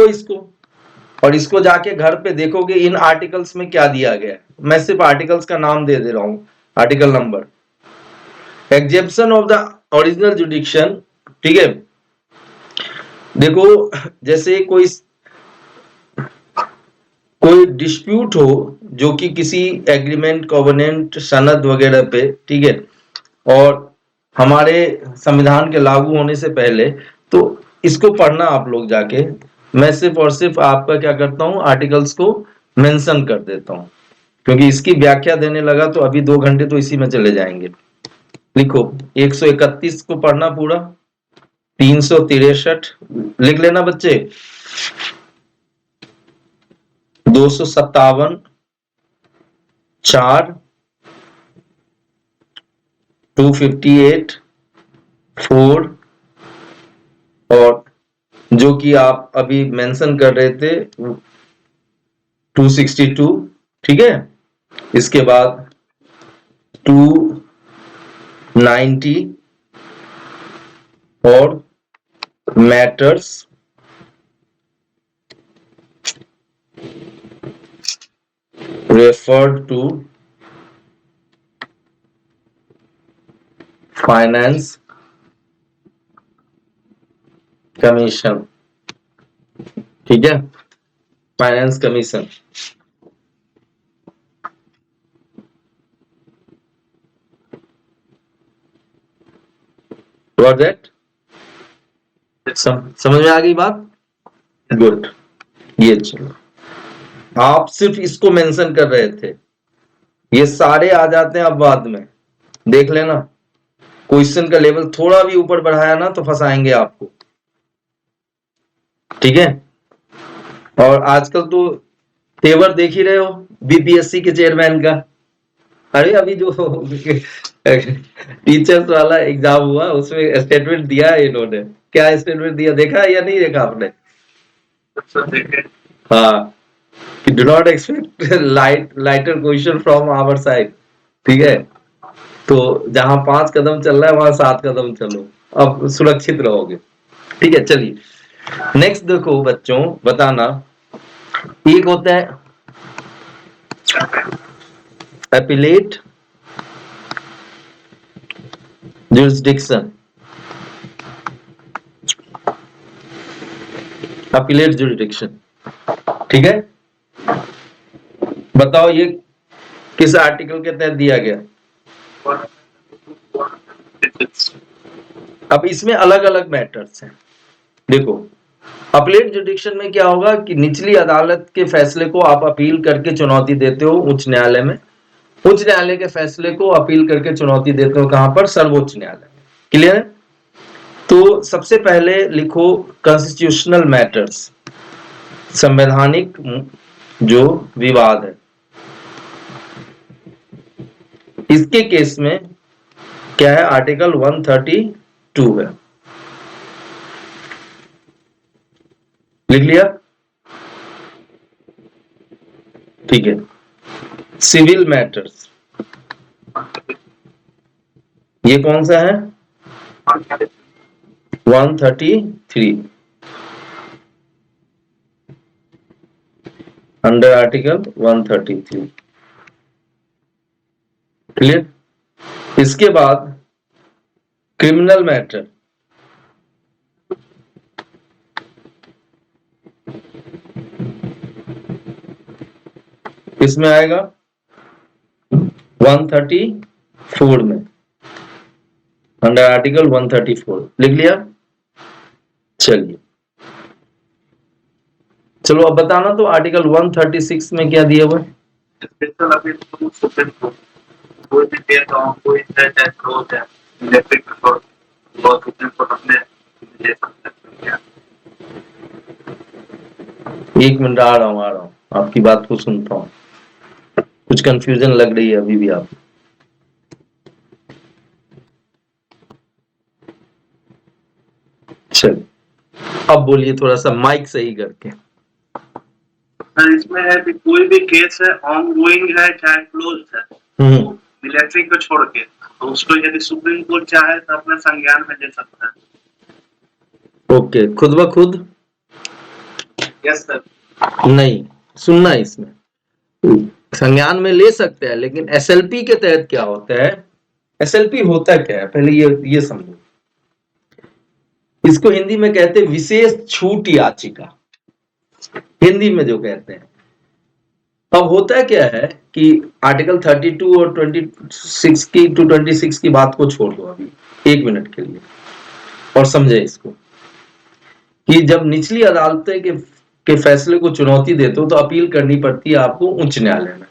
इसको, और इसको जाके घर पे देखोगे इन आर्टिकल्स में क्या दिया गया है। मैं सिर्फ आर्टिकल्स का नाम दे रहा हूं, article number. Exemption of the original जुडिक्शन, ठीक है। देखो, जैसे कोई डिस्प्यूट हो जो कि किसी एग्रीमेंट, कॉवेनेंट, सनद वगैरह पे, ठीक है, और हमारे संविधान के लागू होने से पहले, तो इसको पढ़ना आप लोग जाके। मैं सिर्फ और सिर्फ आपका क्या करता हूं, आर्टिकल्स को मेंशन कर देता हूं, क्योंकि इसकी व्याख्या देने लगा तो अभी 2 घंटे तो इसी में चले जाएंगे। लिखो 131 को पढ़ना पूरा, 363 लिख लेना बच्चे, 257, 4, 258, 4, और जो कि आप अभी मेंशन कर रहे थे 262, ठीक है। इसके बाद 290 और matters referred to finance commission, ठीक है, फाइनेंस कमीशन। Got that? समझ में आ गई बात? गुड। ये चलो, आप सिर्फ इसको मेंशन कर रहे थे, ये सारे आ जाते हैं अब बाद में, देख लेना। क्वेश्चन का लेवल थोड़ा भी ऊपर बढ़ाया ना तो फंसाएंगे आपको, ठीक है। और आजकल तो तेवर देख ही रहे हो बीपीएससी के चेयरमैन का। अरे अभी जो टीचर्स वाला एग्जाम हुआ उसमें स्टेटमेंट दिया है इन्होंने, क्या स्टेटमेंट दिया, देखा या नहीं देखा आपने? हाँ, कि do not expect lighter question from our side, ठीक है। तो जहां 5 कदम चल रहा है वहां 7 कदम चलो, अब सुरक्षित रहोगे, ठीक है। चलिए नेक्स्ट देखो बच्चों, बताना, एक होता है एपिलेट जुरिस्डिक्शन, अपीलेट जुरिस्डिक्शन, ठीक है। बताओ ये किस आर्टिकल के तहत दिया गया? अब इसमें अलग अलग मैटर्स हैं। देखो अपीलेट जुडिक्शन में क्या होगा कि निचली अदालत के फैसले को आप अपील करके चुनौती देते हो उच्च न्यायालय में, उच्च न्यायालय के फैसले को अपील करके चुनौती देते हो कहां पर? सर्वोच्च न्यायालय में। क्लियर है? तो सबसे पहले लिखो कॉन्स्टिट्यूशनल मैटर्स, संवैधानिक जो विवाद है, इसके केस में क्या है? आर्टिकल 132 है, लिख लिया? ठीक है। सिविल मैटर्स, ये कौन सा है? 133 अंडर आर्टिकल 133। क्लियर? इसके बाद क्रिमिनल मैटर, किसमें आएगा? 134 में, अंडर आर्टिकल 134 लिख लिया। चलिए, चलो अब बताना तो आर्टिकल 136 में क्या दिया हुआ है? Special appeal to Supreme Court, कोई भी केस हो, कोई है चाहे क्लोज है, इलेक्ट्रिक लॉ सुप्रीम कोर्ट अपने ले सकते हैं। एक मिनट, आ रहा हूँ, आपकी बात को सुनता हूँ। कुछ कंफ्यूजन लग रही है अभी भी आप। चलिए, अब बोलिए थोड़ा सा माइक सही करके। इसमें है कि कोई भी केस है ऑन गोइंग है चाहे क्लोज है, मिलिट्री को छोड़ के, तो उसको यदि सुप्रीम कोर्ट चाहे तो अपने संज्ञान में ले सकता है। ओके, खुद ब खुद यस सर। नहीं, सुनना इसमें, संज्ञान में ले सकते हैं, लेकिन एसएलपी के तहत क्या होता है? एसएलपी होता क्या है पहले ये समझो। इसको हिंदी में कहते हैं विशेष छूट याचिका, हिंदी में जो कहते हैं। अब होता क्या है कि आर्टिकल 32 और 26 की 226 की बात को छोड़ दो अभी एक मिनट के लिए और समझे इसको, कि जब निचली अदालतें के फैसले को चुनौती देते हो तो अपील करनी पड़ती है आपको उच्च न्यायालय में।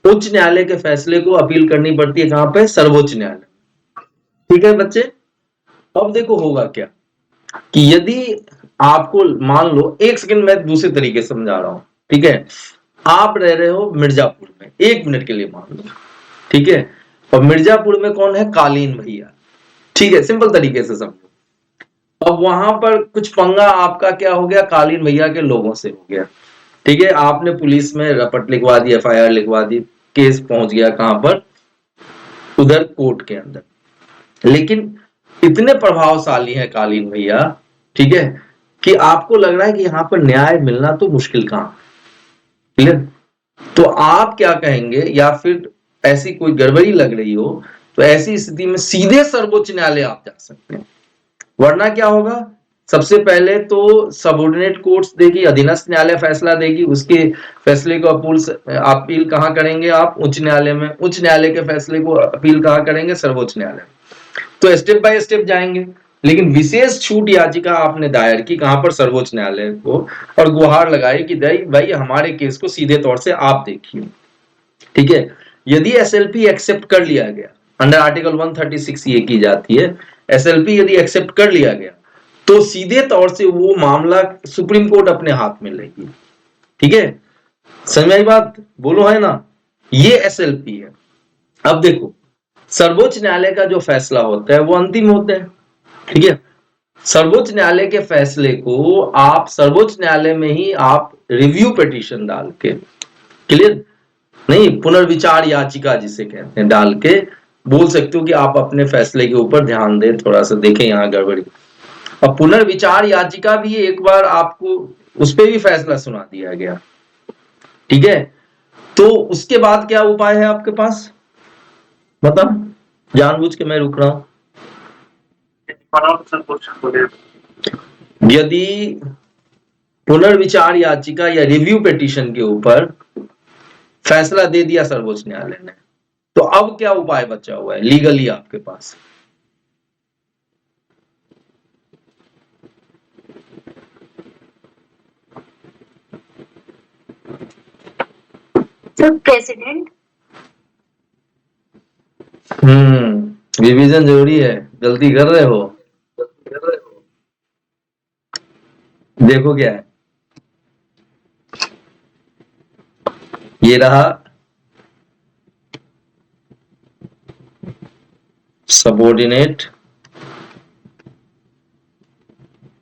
उच्च न्यायालय के फैसले को अपील करनी पड़ती है कहां पे? सर्वोच्च न्यायालय। ठीक है बच्चे, अब देखो होगा क्या कि यदि आपको मान लो, एक सेकंड मैं दूसरे तरीके से समझा रहा हूं, ठीक है? आप रह रहे हो मिर्जापुर में, एक मिनट के लिए मान लो, ठीक है? और मिर्जापुर में कौन है? कालीन भैया, ठीक है? सिंपल तरीके से समझो। अब वहां पर कुछ पंगा आपका क्या हो गया? कालीन भैया के लोगों से हो गया, ठीक है? आपने पुलिस में रपट लिखवा दी, एफआईआर लिखवा दी, केस पहुंच गया कहां पर? उधर कोर्ट के अंदर। लेकिन इतने प्रभावशाली है कालीन भैया, ठीक है, कि आपको लग रहा है कि यहां पर न्याय मिलना तो मुश्किल कहां, क्लियर? तो आप क्या कहेंगे, या फिर ऐसी कोई गड़बड़ी लग रही हो तो ऐसी स्थिति में सीधे सर्वोच्च न्यायालय आप जा सकते हैं। वरना क्या होगा? सबसे पहले तो सबऑर्डिनेट कोर्ट्स देगी, अधीनस्थ न्यायालय फैसला देगी, उसके फैसले को अपील कहां करेंगे आप? उच्च न्यायालय में। उच्च न्यायालय के फैसले को अपील कहां करेंगे? सर्वोच्च न्यायालय। तो स्टेप बाय स्टेप जाएंगे। लेकिन विशेष छूट याचिका आपने दायर की कहां पर? सर्वोच्च न्यायालय को, और गुहार लगाई कि भाई हमारे केस को सीधे तौर से आप देखिए, ठीक है? यदि एसएलपी एक्सेप्ट कर लिया गया, अंडर आर्टिकल 136 ये की जाती है, एसएलपी यदि एक्सेप्ट कर लिया गया तो सीधे तौर से वो मामला सुप्रीम कोर्ट अपने हाथ में लेगी, ठीक है? समझ आई बात? बोलो है ना? ये एसएलपी है। अब देखो, सर्वोच्च न्यायालय का जो फैसला होता है वो अंतिम होता है, ठीक है? सर्वोच्च न्यायालय के फैसले को आप सर्वोच्च न्यायालय में ही आप रिव्यू पिटीशन डाल के, क्लियर? नहीं, पुनर्विचार याचिका जिसे कहते हैं, डाल के बोल सकते हो कि आप अपने फैसले के ऊपर ध्यान दें, थोड़ा सा देखें यहाँ गड़बड़ी। अब पुनर्विचार याचिका भी एक बार आपको उस पर भी फैसला सुना दिया गया, ठीक है? तो उसके बाद क्या उपाय है आपके पास? मतलब जानबूझ के मैं रुक रहा हूं। यदि पुनर्विचार याचिका या रिव्यू पिटीशन के ऊपर फैसला दे दिया सर्वोच्च न्यायालय ने, तो अब क्या उपाय बचा हुआ है लीगली आपके पास? Sir president. रिवीजन जरूरी है, गलती कर रहे हो। देखो क्या है, ये रहा सबऑर्डिनेट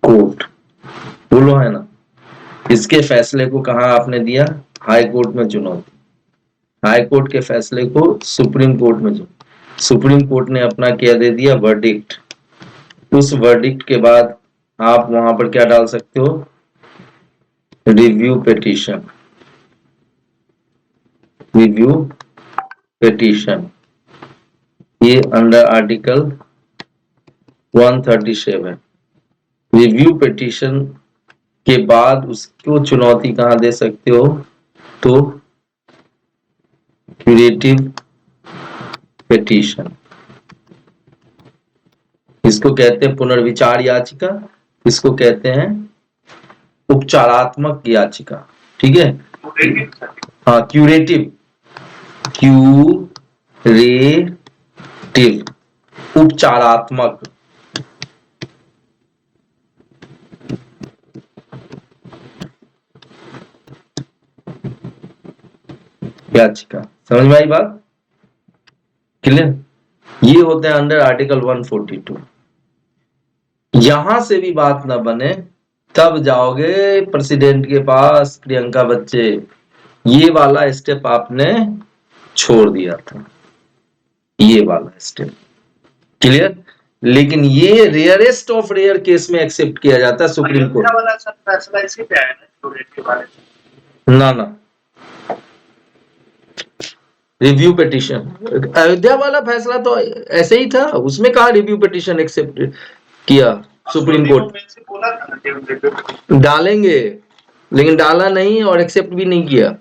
कोर्ट, बोलो है ना? इसके फैसले को कहा आपने दिया? हाई कोर्ट में चुनौती। हाई कोर्ट के फैसले को सुप्रीम कोर्ट में चुनौती। सुप्रीम कोर्ट ने अपना क्या दे दिया? वर्डिक्ट। उस वर्डिक्ट के बाद आप वहां पर क्या डाल सकते हो? Review petition. रिव्यू पिटीशन ये अंडर आर्टिकल 137। रिव्यू पिटीशन के बाद उसको चुनौती कहां दे सकते हो? तो क्यूरेटिव पिटीशन, इसको कहते हैं पुनर्विचार याचिका, इसको कहते हैं उपचारात्मक याचिका। ठीक है, हाँ क्यूरेटिव, क्यूरेटिव उपचारात्मक। याचिका, समझ में आई बात? क्लियर? ये होते हैं अंडर आर्टिकल 142। यहां से भी बात ना बने तब जाओगे प्रेसिडेंट के पास, प्रियंका बच्चे, ये वाला स्टेप आपने छोड़ दिया था, ये वाला स्टेप। क्लियर? लेकिन ये रेयरेस्ट ऑफ रेयर केस में एक्सेप्ट किया जाता है सुप्रीम कोर्ट। वाला सब फैसला इसी पे आया ना, स्टूडेंट के बारे में। ना रिव्यू पिटीशन, अयोध्या वाला फैसला तो ऐसे ही था, उसमें कहा रिव्यू पिटीशन एक्सेप्ट किया सुप्रीम कोर्ट। बोला था ना कि डालेंगे, लेकिन डाला नहीं और एक्सेप्ट भी नहीं किया।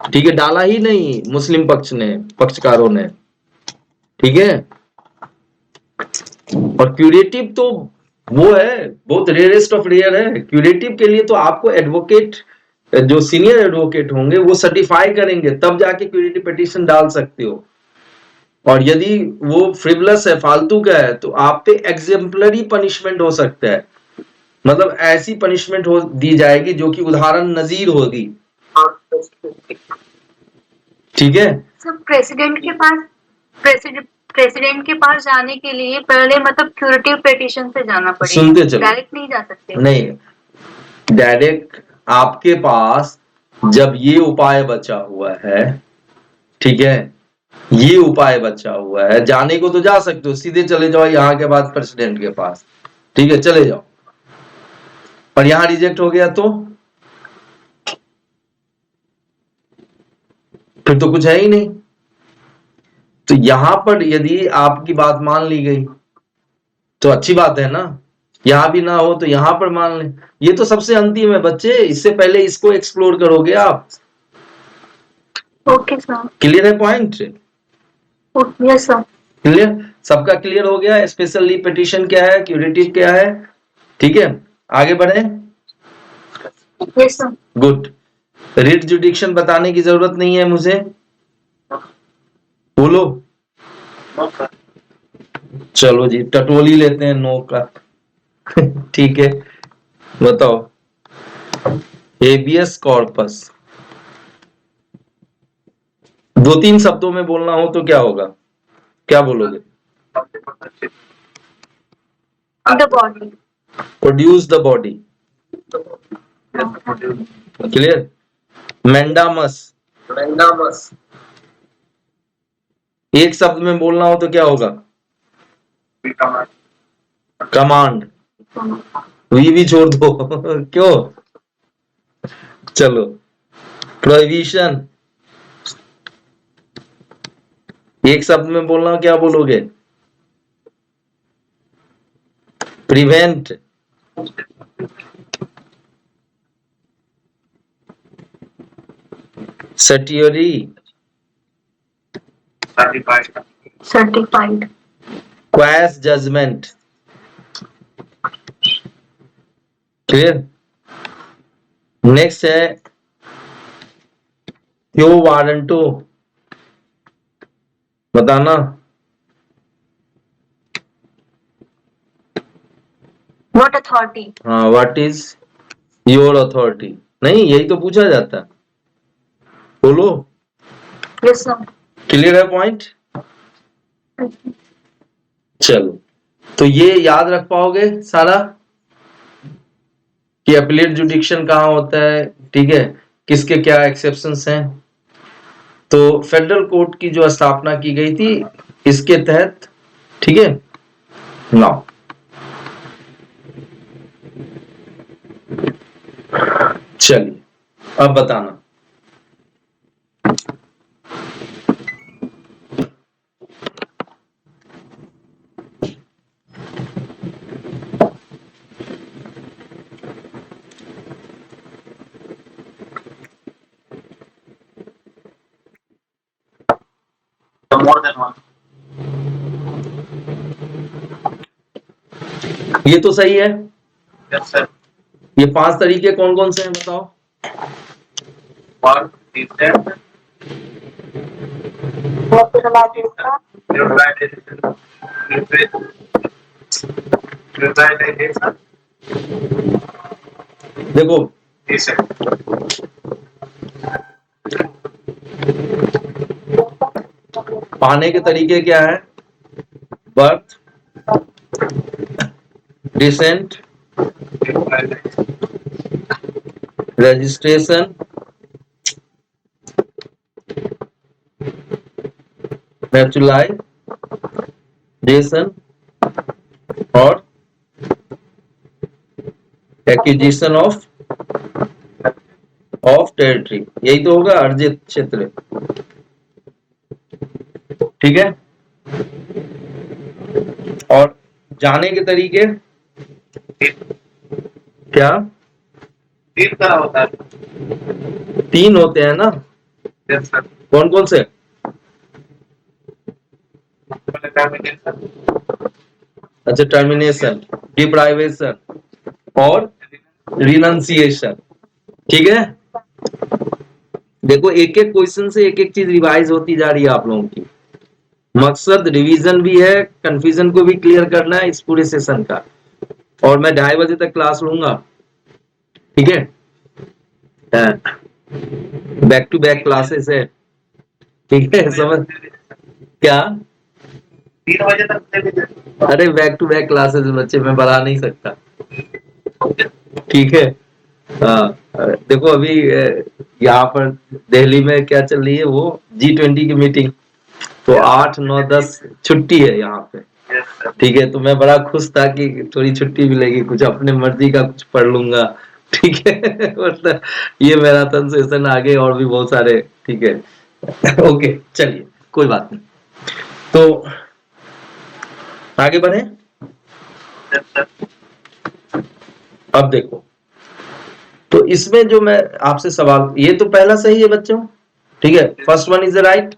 ठीक है, डाला ही नहीं मुस्लिम पक्ष ने, पक्षकारों ने। ठीक है, और क्यूरेटिव तो वो है, बहुत रेयरेस्ट ऑफ रेयर है। क्यूरेटिव के लिए तो आपको एडवोकेट, जो सीनियर एडवोकेट होंगे वो सर्टिफाई करेंगे, तब जाके क्यूरेटिव पिटीशन डाल सकते हो। और यदि वो फ्रिवलस है, फालतू का है, तो आप पे एग्जेम्पलरी पनिशमेंट हो सकता है। मतलब ऐसी पनिशमेंट हो दी जाएगी जो कि उदाहरण नजीर होगी। ठीक है, सब प्रेसिडेंट के पास, प्रेसिडेंट के पास जाने के लिए पहले मतलब क्यूरेटिव पिटीशन से जाना पड़ेगा, सुनते चलो, डायरेक्ट नहीं जा सकते। नहीं, डायरेक्ट आपके पास जब ये उपाय बचा हुआ है, ठीक है, ये उपाय बचा हुआ है, जाने को तो जा सकते हो, सीधे चले जाओ यहाँ के बाद प्रेसिडेंट के पास। ठीक है, चले जाओ, और यहां रिजेक्ट हो गया तो फिर तो कुछ है ही नहीं। तो यहां पर यदि आपकी बात मान ली गई तो अच्छी बात है ना, यहां भी ना हो तो यहां पर मान लें। ये तो सबसे अंतिम है बच्चे, इससे पहले इसको एक्सप्लोर करोगे आप। Okay sir. क्लियर है पॉइंट? Yes sir. क्लियर, सबका क्लियर हो गया? स्पेशल लीव पिटीशन क्या है, क्यूरेटिव क्या है? ठीक है, आगे बढ़े। Yes sir. गुड। रिट जुडिक्शन बताने की जरूरत नहीं है मुझे, बोलो। चलो जी, टटोली लेते हैं नो का। ठीक है, बताओ। हेबियस कॉर्पस, 2-3 शब्दों में बोलना हो तो क्या होगा, क्या बोलोगे? The body. Produce the body. Clear? Mandamus, एक शब्द में बोलना हो तो क्या होगा? कमांड। वी भी छोड़ दो। क्यों? चलो, प्रोहिबिशन, एक शब्द में बोलना हो क्या बोलोगे? Prevent, certiorari, certified. Quash judgement. Clear? Next है क्यों वारंटो, बताना। What authority. हाँ, व्हाट इज योर अथॉरिटी, नहीं यही तो पूछा जाता, बोलो। Yes sir. क्लियर है पॉइंट? चलो, तो ये याद रख पाओगे सारा कि अपीलेट जुडिक्शन कहाँ होता है, ठीक है, किसके क्या एक्सेप्शंस हैं। तो फेडरल कोर्ट की जो स्थापना की गई थी इसके तहत, ठीक है ना। चलिए, अब बताना। more than one. ये तो सही है। Yes, sir. ये 5 तरीके कौन कौन से हैं बताओ? Birth, descent, utilization, देखो descent. पाने के तरीके क्या है? Birth, descent, Utilization. Registration, naturalization और एक्विजिशन ऑफ टेरिटरी। यही तो होगा अर्जित क्षेत्र। ठीक है। और जाने के तरीके क्या? 3 तरह होता है। 3 होते हैं ना? Yes, sir. कौन कौन से? Termination, अच्छा, टर्मिनेशन, डिप्राइवेशन और रिनंसिएशन। ठीक है। देखो एक एक क्वेश्चन से एक एक चीज रिवाइज होती जा रही है आप लोगों की। मकसद रिवीजन भी है, कंफ्यूजन को भी क्लियर करना है इस पूरे सेशन का। और मैं 2:30 बजे तक क्लास लूंगा। ठीक है। बैक टू बैक क्लासेस है। ठीक है, समझ क्या? 3 बजे तक दे दीजिए। अरे बैक टू बैक क्लासेस बच्चे मैं बढ़ा नहीं सकता। ठीक है। देखो अभी यहाँ पर दिल्ली में क्या चल रही है, वो G20 की मीटिंग। तो 8, 9, 10 छुट्टी है यहाँ पे। Yes, sir. ठीक है। तो मैं बड़ा खुश था कि थोड़ी छुट्टी मिलेगी, कुछ अपने मर्जी का कुछ पढ़ लूंगा। ठीक है। मतलब ये मैराथन सेशन आगे और भी बहुत सारे। ठीक है। ओके चलिए, कोई बात नहीं। तो आगे बढ़े। Yes, sir. अब देखो, तो इसमें जो मैं आपसे सवाल, ये तो पहला सही है बच्चों। ठीक है, फर्स्ट वन इज राइट।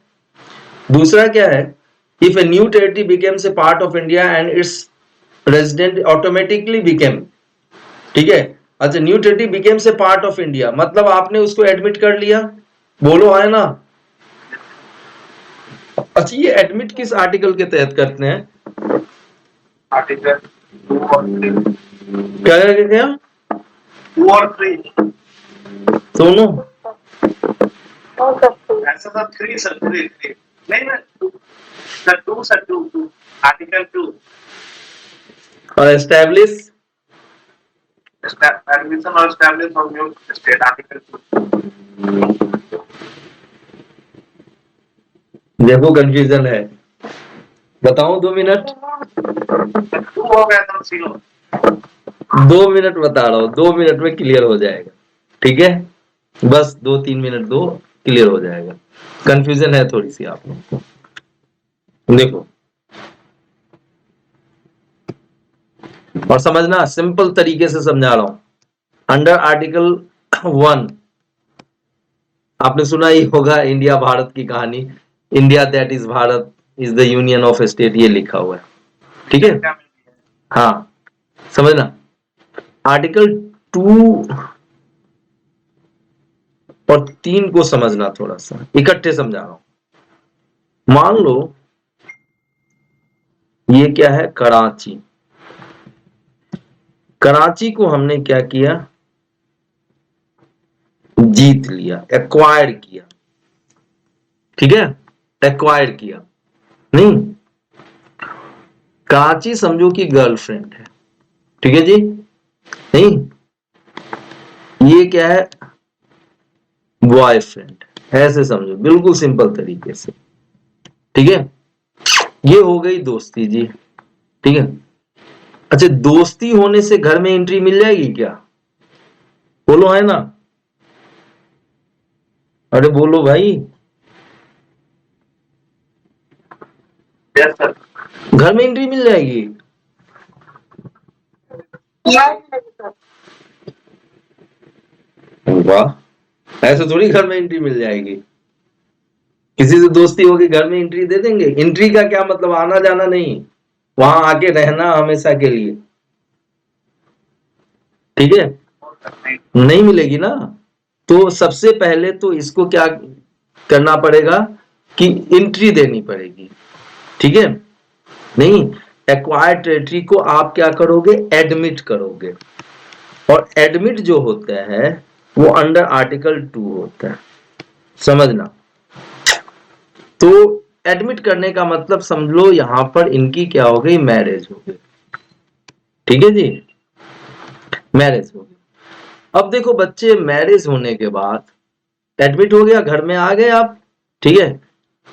दूसरा क्या है? If a new territory becomes a part of India and it's resident automatically became. ठीक है। अच्छा, new territory becomes a part of India मतलब आपने उसको एडमिट कर लिया। बोलो है ना? अच्छा, ये एडमिट किस आर्टिकल के तहत करते हैं? Article 2 or 3. क्या क्या क्या? 2 or 3. सुनो, ऐसा था 3 sir, 3. नहीं ना, sir 2 sir 2. Article 2. और establish, Admission or establish of new state. Article 2. देखो कंफ्यूजन है। बताऊं 2 मिनट? 2 हो गया तो 0. 2 मिनट बता रहा हूँ, 2 मिनट में क्लियर हो जाएगा। ठीक है, बस 2-3 मिनट दो, क्लियर हो जाएगा। कंफ्यूजन है थोड़ी सी आप लोगों को। देखो और समझना, सिंपल तरीके से समझा रहा हूं। अंडर आर्टिकल 1 आपने सुना ही होगा, इंडिया भारत की कहानी। India that is Bharat is the union of state, ये लिखा हुआ है। ठीक है। हाँ, समझना। आर्टिकल 2 और 3 को समझना, थोड़ा सा इकट्ठे समझा रहा हूं। मान लो ये क्या है? कराची। कराची को हमने क्या किया? जीत लिया, एक्वायर किया। ठीक है, एक्वायर किया। नहीं, कराची समझो कि गर्लफ्रेंड है। ठीक है जी। नहीं, ये क्या है? बॉयफ्रेंड। ऐसे समझो, बिल्कुल सिंपल तरीके से। ठीक है, ये हो गई दोस्ती जी। ठीक है। अच्छा, दोस्ती होने से घर में एंट्री मिल जाएगी क्या? बोलो है ना? अरे बोलो भाई। Yes, sir. घर में एंट्री मिल जाएगी। वाह, ऐसे थोड़ी घर में एंट्री मिल जाएगी। किसी से दोस्ती होगी घर में एंट्री दे देंगे? एंट्री का क्या मतलब? आना जाना नहीं, वहां आके रहना हमेशा के लिए, ठीक है? नहीं मिलेगी ना। तो सबसे पहले तो इसको क्या करना पड़ेगा कि एंट्री देनी पड़ेगी, ठीक है? नहीं, एक्वायर्ड टेरिटरी को आप क्या करोगे? एडमिट करोगे, और एडमिट जो होता है वो अंडर आर्टिकल 2 होता है, समझना। तो एडमिट करने का मतलब समझ लो यहां पर इनकी क्या हो गई? मैरिज हो गई, ठीक है जी, मैरिज हो गई। अब देखो बच्चे, मैरिज होने के बाद एडमिट हो गया, घर में आ गए आप, ठीक है?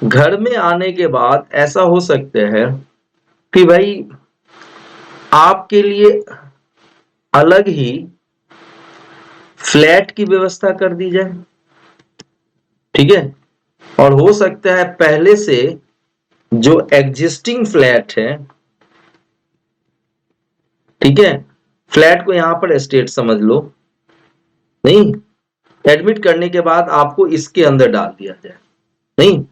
घर में आने के बाद ऐसा हो सकता है कि भाई आपके लिए अलग ही फ्लैट की व्यवस्था कर दी जाए, ठीक है? और हो सकता है पहले से जो एग्जिस्टिंग फ्लैट है, ठीक है, फ्लैट को यहां पर एस्टेट समझ लो, नहीं, एडमिट करने के बाद आपको इसके अंदर डाल दिया जाए। नहीं,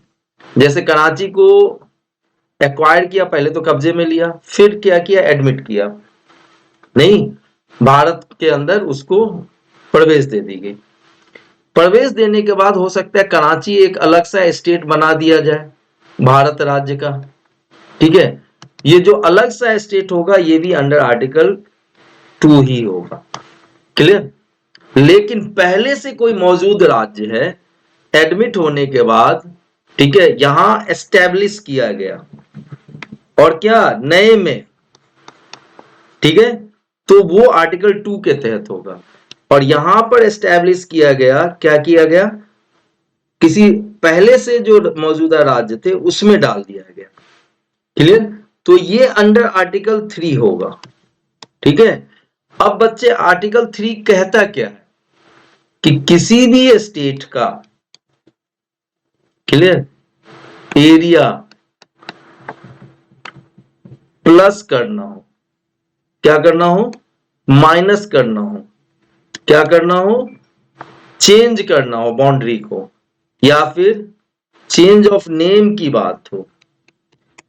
जैसे कराची को एक्वायर किया, पहले तो कब्जे में लिया, फिर क्या किया? एडमिट किया, नहीं, भारत के अंदर उसको प्रवेश दे दी गई। प्रवेश देने के बाद हो सकता है कराची एक अलग सा स्टेट बना दिया जाए भारत राज्य का, ठीक है? ये जो अलग सा स्टेट होगा ये भी अंडर आर्टिकल 2 ही होगा, क्लियर? लेकिन पहले से कोई मौजूद राज्य है, एडमिट होने के बाद, ठीक है, यहां एस्टेब्लिश किया गया, और क्या नए में, ठीक है, तो वो आर्टिकल 2 के तहत होगा। और यहां पर एस्टेब्लिश किया गया, क्या किया गया? किसी पहले से जो मौजूदा राज्य थे उसमें डाल दिया गया, क्लियर? तो ये अंडर आर्टिकल 3 होगा, ठीक है? अब बच्चे आर्टिकल 3 कहता क्या है कि किसी भी स्टेट का, क्लियर, एरिया प्लस करना हो, क्या करना हो? माइनस करना हो, क्या करना हो? चेंज करना हो बाउंड्री को, या फिर चेंज ऑफ नेम की बात हो,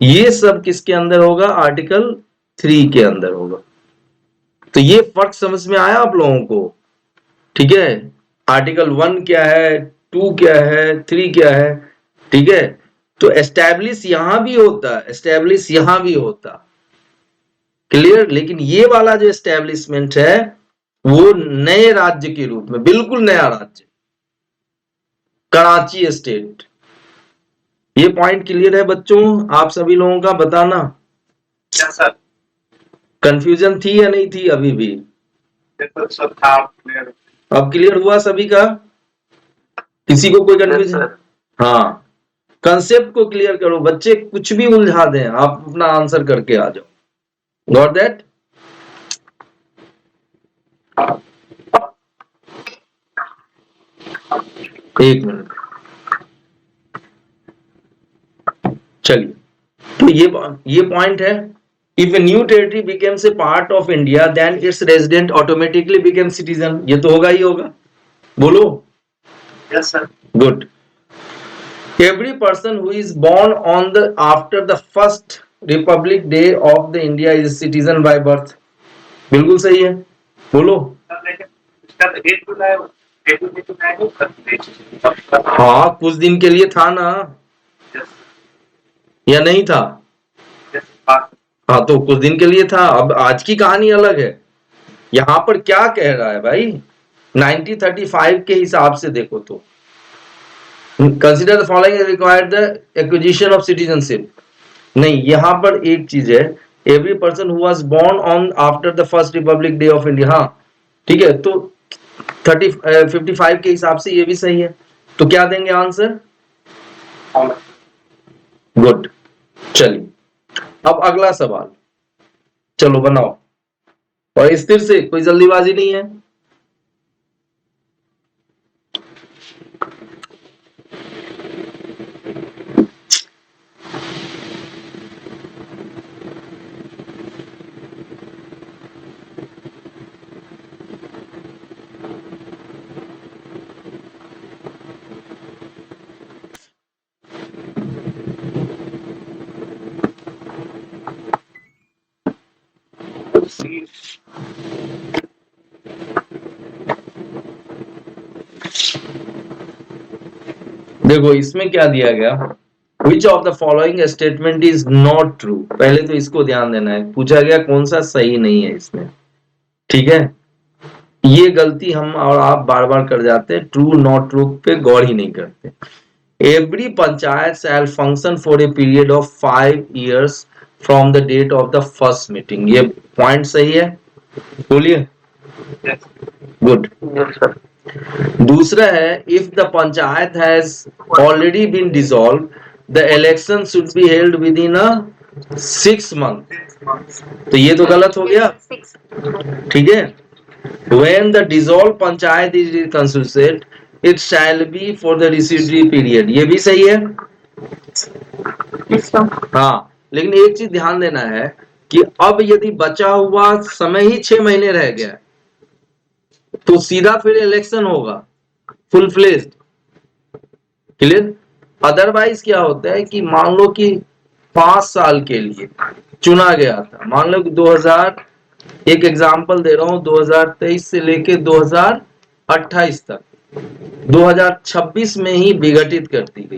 ये सब किसके अंदर होगा? आर्टिकल 3 के अंदर होगा। तो ये फर्क समझ में आया आप लोगों को, ठीक है? आर्टिकल 1 क्या है, 2 क्या है, 3 क्या है, ठीक है? तो एस्टैब्लिश यहां भी होता, एस्टैब्लिश यहां भी होता, क्लियर? लेकिन ये वाला जो एस्टैब्लिशमेंट है वो नए राज्य के रूप में, बिल्कुल नया राज्य, कराची स्टेट। ये पॉइंट क्लियर है बच्चों आप सभी लोगों का? बताना, क्या सर? कंफ्यूजन थी या नहीं थी अभी भी? बिल्कुल सर, था क्लियर। अब क्लियर हुआ सभी का? किसी को कोई कंफ्यूजन? हाँ, कंसेप्ट को क्लियर करो बच्चे, कुछ भी उलझा दें आप अपना आंसर करके आ जाओ। Got that? एक मिनट, चलिए। तो ये पॉइंट है, if a new territory becomes a part of India then its resident automatically became citizen, ये तो होगा ही होगा, बोलो। Yes sir. Good. Every person who is born on the after the first Republic Day of the India is a citizen by birth. बिल्कुल सही है, बोलो। सर लेकिन इसका तो 8 जुलाई, 8 जुलाई नहीं सर? हाँ, कुछ दिन के लिए था ना, यस या नहीं था? यस बात। हाँ, तो कुछ दिन के लिए था। अब आज की कहानी अलग है। यहाँ पर क्या कह रहा है भाई, 1935 के हिसाब से देखो तो, consider the following required the acquisition of citizenship. नहीं, यहां पर एक चीज है, every person who was born on after the first Republic Day of India, हाँ ठीक है, तो 55 के हिसाब से ये भी सही है। तो क्या देंगे आंसर? गुड। चलिए, अब अगला सवाल, चलो बनाओ, और स्थिर से, कोई जल्दीबाजी नहीं है। देखो इसमें क्या दिया गया, which of the following statement is not true. पहले तो इसको ध्यान देना है, पूछा गया कौन सा सही नहीं है इसमें, ठीक है। ये गलती हम और आप बार बार कर जाते हैं, ट्रू नॉट ट्रू पे गौर ही नहीं करते। Every panchayat shall function for a period of 5 years from the date of the first meeting. ये पॉइंट सही है, बोलिए। गुड। दूसरा है, if the panchayat has already been dissolve the election should be held within 6 months। तो ये तो गलत हो गया, ठीक है। When the dissolved panchayat is reconstituted, it shall be for the residuary period। ये भी सही है, हाँ। लेकिन एक चीज ध्यान देना है कि अब यदि बचा हुआ समय ही 6 महीने रह गया तो सीधा फिर इलेक्शन होगा फुल फ्लेज्ड, क्लियर। अदरवाइज क्या होता है कि मान लो कि 5 साल के लिए चुना गया था, मान लो कि 2000, एक एग्जांपल दे रहा हूं, 2023 से लेके 2028 तक, 2026 में ही विघटित कर दी गई।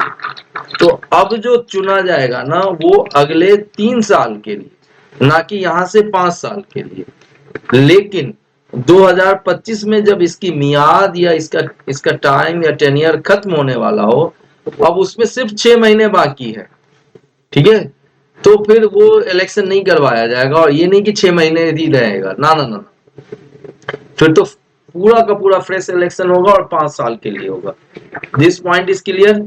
तो अब जो चुना जाएगा ना वो अगले 3 साल के लिए, ना कि यहां से 5 साल के लिए। लेकिन 2025 में जब इसकी मियाद या इसका टाइम या टेन्योर खत्म होने वाला हो, अब उसमें सिर्फ 6 महीने बाकी है, ठीक है। तो फिर वो इलेक्शन नहीं करवाया जाएगा, और ये नहीं कि 6 महीने ही रहेगा, ना ना ना, फिर तो पूरा का पूरा फ्रेश इलेक्शन होगा और 5 साल के लिए होगा। This point is clear.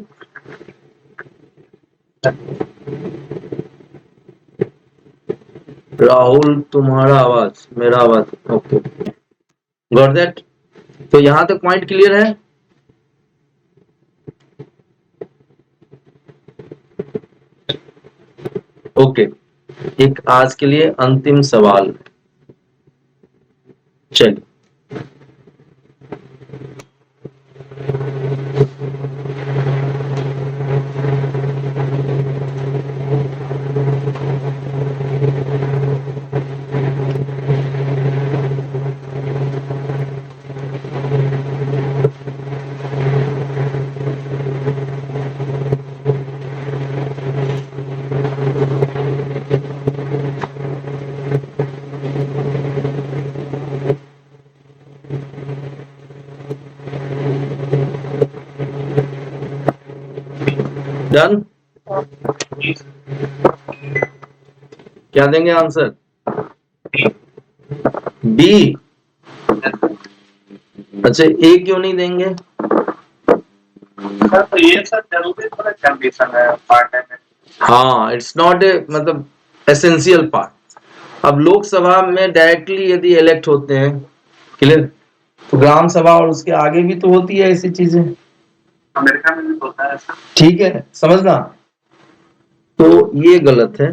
Rahul तुम्हारा आवाज, मेरा आवाज, ओके, गॉट दैट। तो यहां तक पॉइंट क्लियर है। ओके, एक आज के लिए अंतिम सवाल, चलिए। डन। क्या देंगे आंसर? बी। अच्छा, ए क्यों नहीं देंगे? सर तो ये सर जरूरी थोड़ा कंडीशन है पार्ट टाइम में। हाँ, इट्स नॉट ए मतलब एसेंशियल पार्ट। अब लोकसभा में डायरेक्टली यदि इलेक्ट होते हैं, क्लियर, तो ग्राम सभा और उसके आगे भी तो होती है ऐसी चीजें, अमेरिका में भी होता है सर। ठीक है, समझना। तो ये गलत है।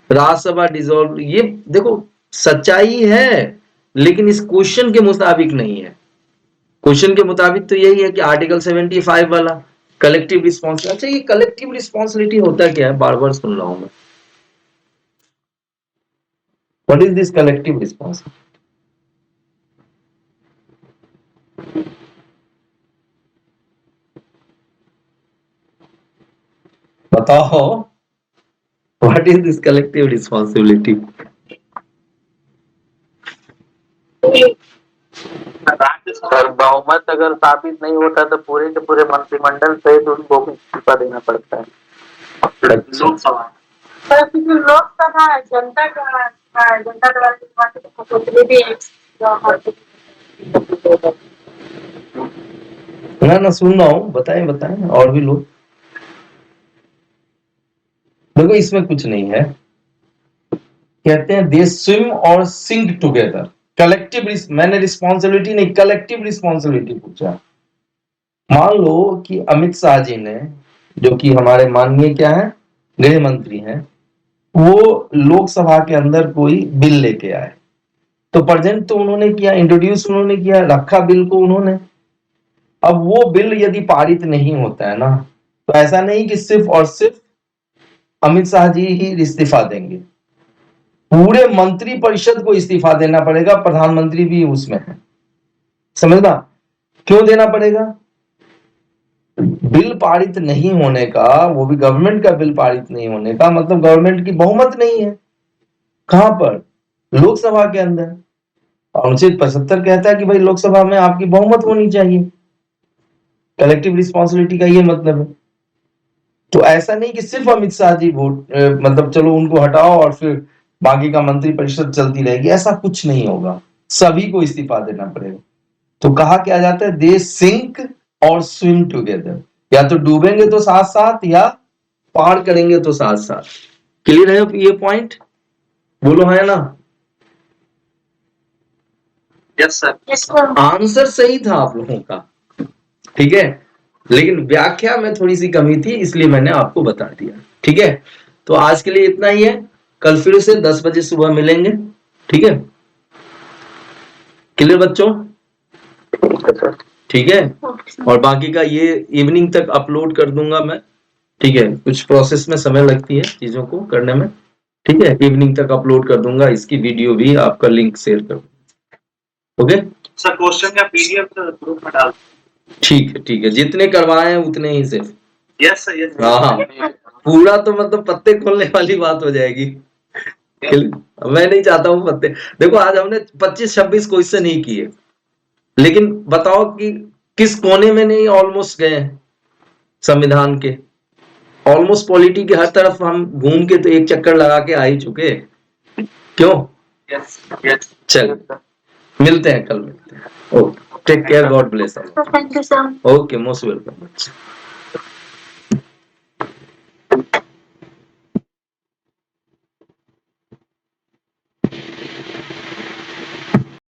राज्यसभा डिसॉल्व, ये देखो सच्चाई है, लेकिन इस क्वेश्चन के मुताबिक नहीं है। क्वेश्चन के मुताबिक तो यही है कि आर्टिकल 75 वाला कलेक्टिव रिस्पॉन्सिबिलिटी। अच्छा, ये कलेक्टिव रिस्पॉन्सिबिलिटी होता क्या है? बार बार सुन रहा हूं मैं। What is this collective responsibility? बताओ, what is this collective responsibility? Sir बहुमत अगर साबित नहीं होता तो पूरे के पूरे मंत्रिमंडल सहित उनको भी इस्तीफा देना पड़ता है। लोकसभा सर क्योंकि लोकसभा जनता का जनता द्वारा भी ना सुन रहा हूं, बताएं बताएं और भी लोग। देखो इसमें कुछ नहीं है, कहते हैं दे स्विम और सिंक टुगेदर। कलेक्टिव, मैंने रिस्पॉन्सिबिलिटी नहीं, कलेक्टिव रिस्पॉन्सिबिलिटी पूछा। मान लो कि अमित शाह जी ने, जो कि हमारे माननीय क्या है, गृह मंत्री हैं, वो लोकसभा के अंदर कोई बिल लेके आए, तो प्रेजेंट तो उन्होंने किया, इंट्रोड्यूस उन्होंने किया, रखा बिल को उन्होंने। अब वो बिल यदि पारित नहीं होता है ना, तो ऐसा नहीं कि सिर्फ और सिर्फ अमित शाह जी ही इस्तीफा देंगे। पूरे मंत्री परिषद को इस्तीफा देना पड़ेगा, प्रधानमंत्री भी उसमें है, समझना। क्यों देना पड़ेगा? बिल पारित नहीं होने का, वो भी गवर्नमेंट का बिल पारित नहीं होने का मतलब गवर्नमेंट की बहुमत नहीं है। कहां पर? लोकसभा के अंदर। अनुच्छेद 75 कहता है कि भाई लोकसभा में आपकी बहुमत होनी चाहिए। कलेक्टिव रिस्पॉन्सिबिलिटी का ये मतलब है। तो ऐसा नहीं कि सिर्फ अमित शाह जी वोट मतलब चलो उनको हटाओ और फिर बाकी का मंत्री परिषद चलती रहेगी, ऐसा कुछ नहीं होगा। सभी को इस्तीफा देना पड़ेगा। तो कहा क्या जाता है, दे सिंक और स्विम टुगेदर, या तो डूबेंगे तो साथ साथ या पार करेंगे तो साथ साथ। क्लियर है ये पॉइंट? बोलो है ना? Yes sir. Yes sir. Answer सही था आप लोगों का, ठीक है, लेकिन व्याख्या में थोड़ी सी कमी थी, इसलिए मैंने आपको बता दिया। ठीक है, तो आज के लिए इतना ही है। कल फिर से 10 बजे सुबह मिलेंगे। ठीक है, क्लियर बच्चों? ठीक है, और बाकी का ये इवनिंग तक अपलोड कर दूंगा मैं। ठीक है, कुछ प्रोसेस में समय लगती है चीजों को करने में। ठीक है, इवनिंग तक अपलोड कर दूंगा, इसकी वीडियो भी, आपका लिंक शेयर कर दूंगा। ओके सर, क्वेश्चन का पीडीएफ ग्रुप में डाल। ठीक है, जितने करवाए हैं उतने ही सिर्फ। Yes sir, yes. हाँ, पूरा तो मतलब पत्ते खोलने वाली बात हो जाएगी। मैं नहीं चाहता हूँ पत्ते। देखो आज हमने 25-26 क्वेश्चन ही किए, लेकिन बताओ कि किस कोने में नहीं ऑलमोस्ट गए हैं संविधान के। ऑलमोस्ट पॉलिटी के हर तरफ हम घूम के तो एक चक्कर लगा के आ ही चुके। क्यों? Yes yes. चल मिलते हैं, कल मिलते हैं। Okay, take care, God bless. Thank you sir. Okay, most welcome.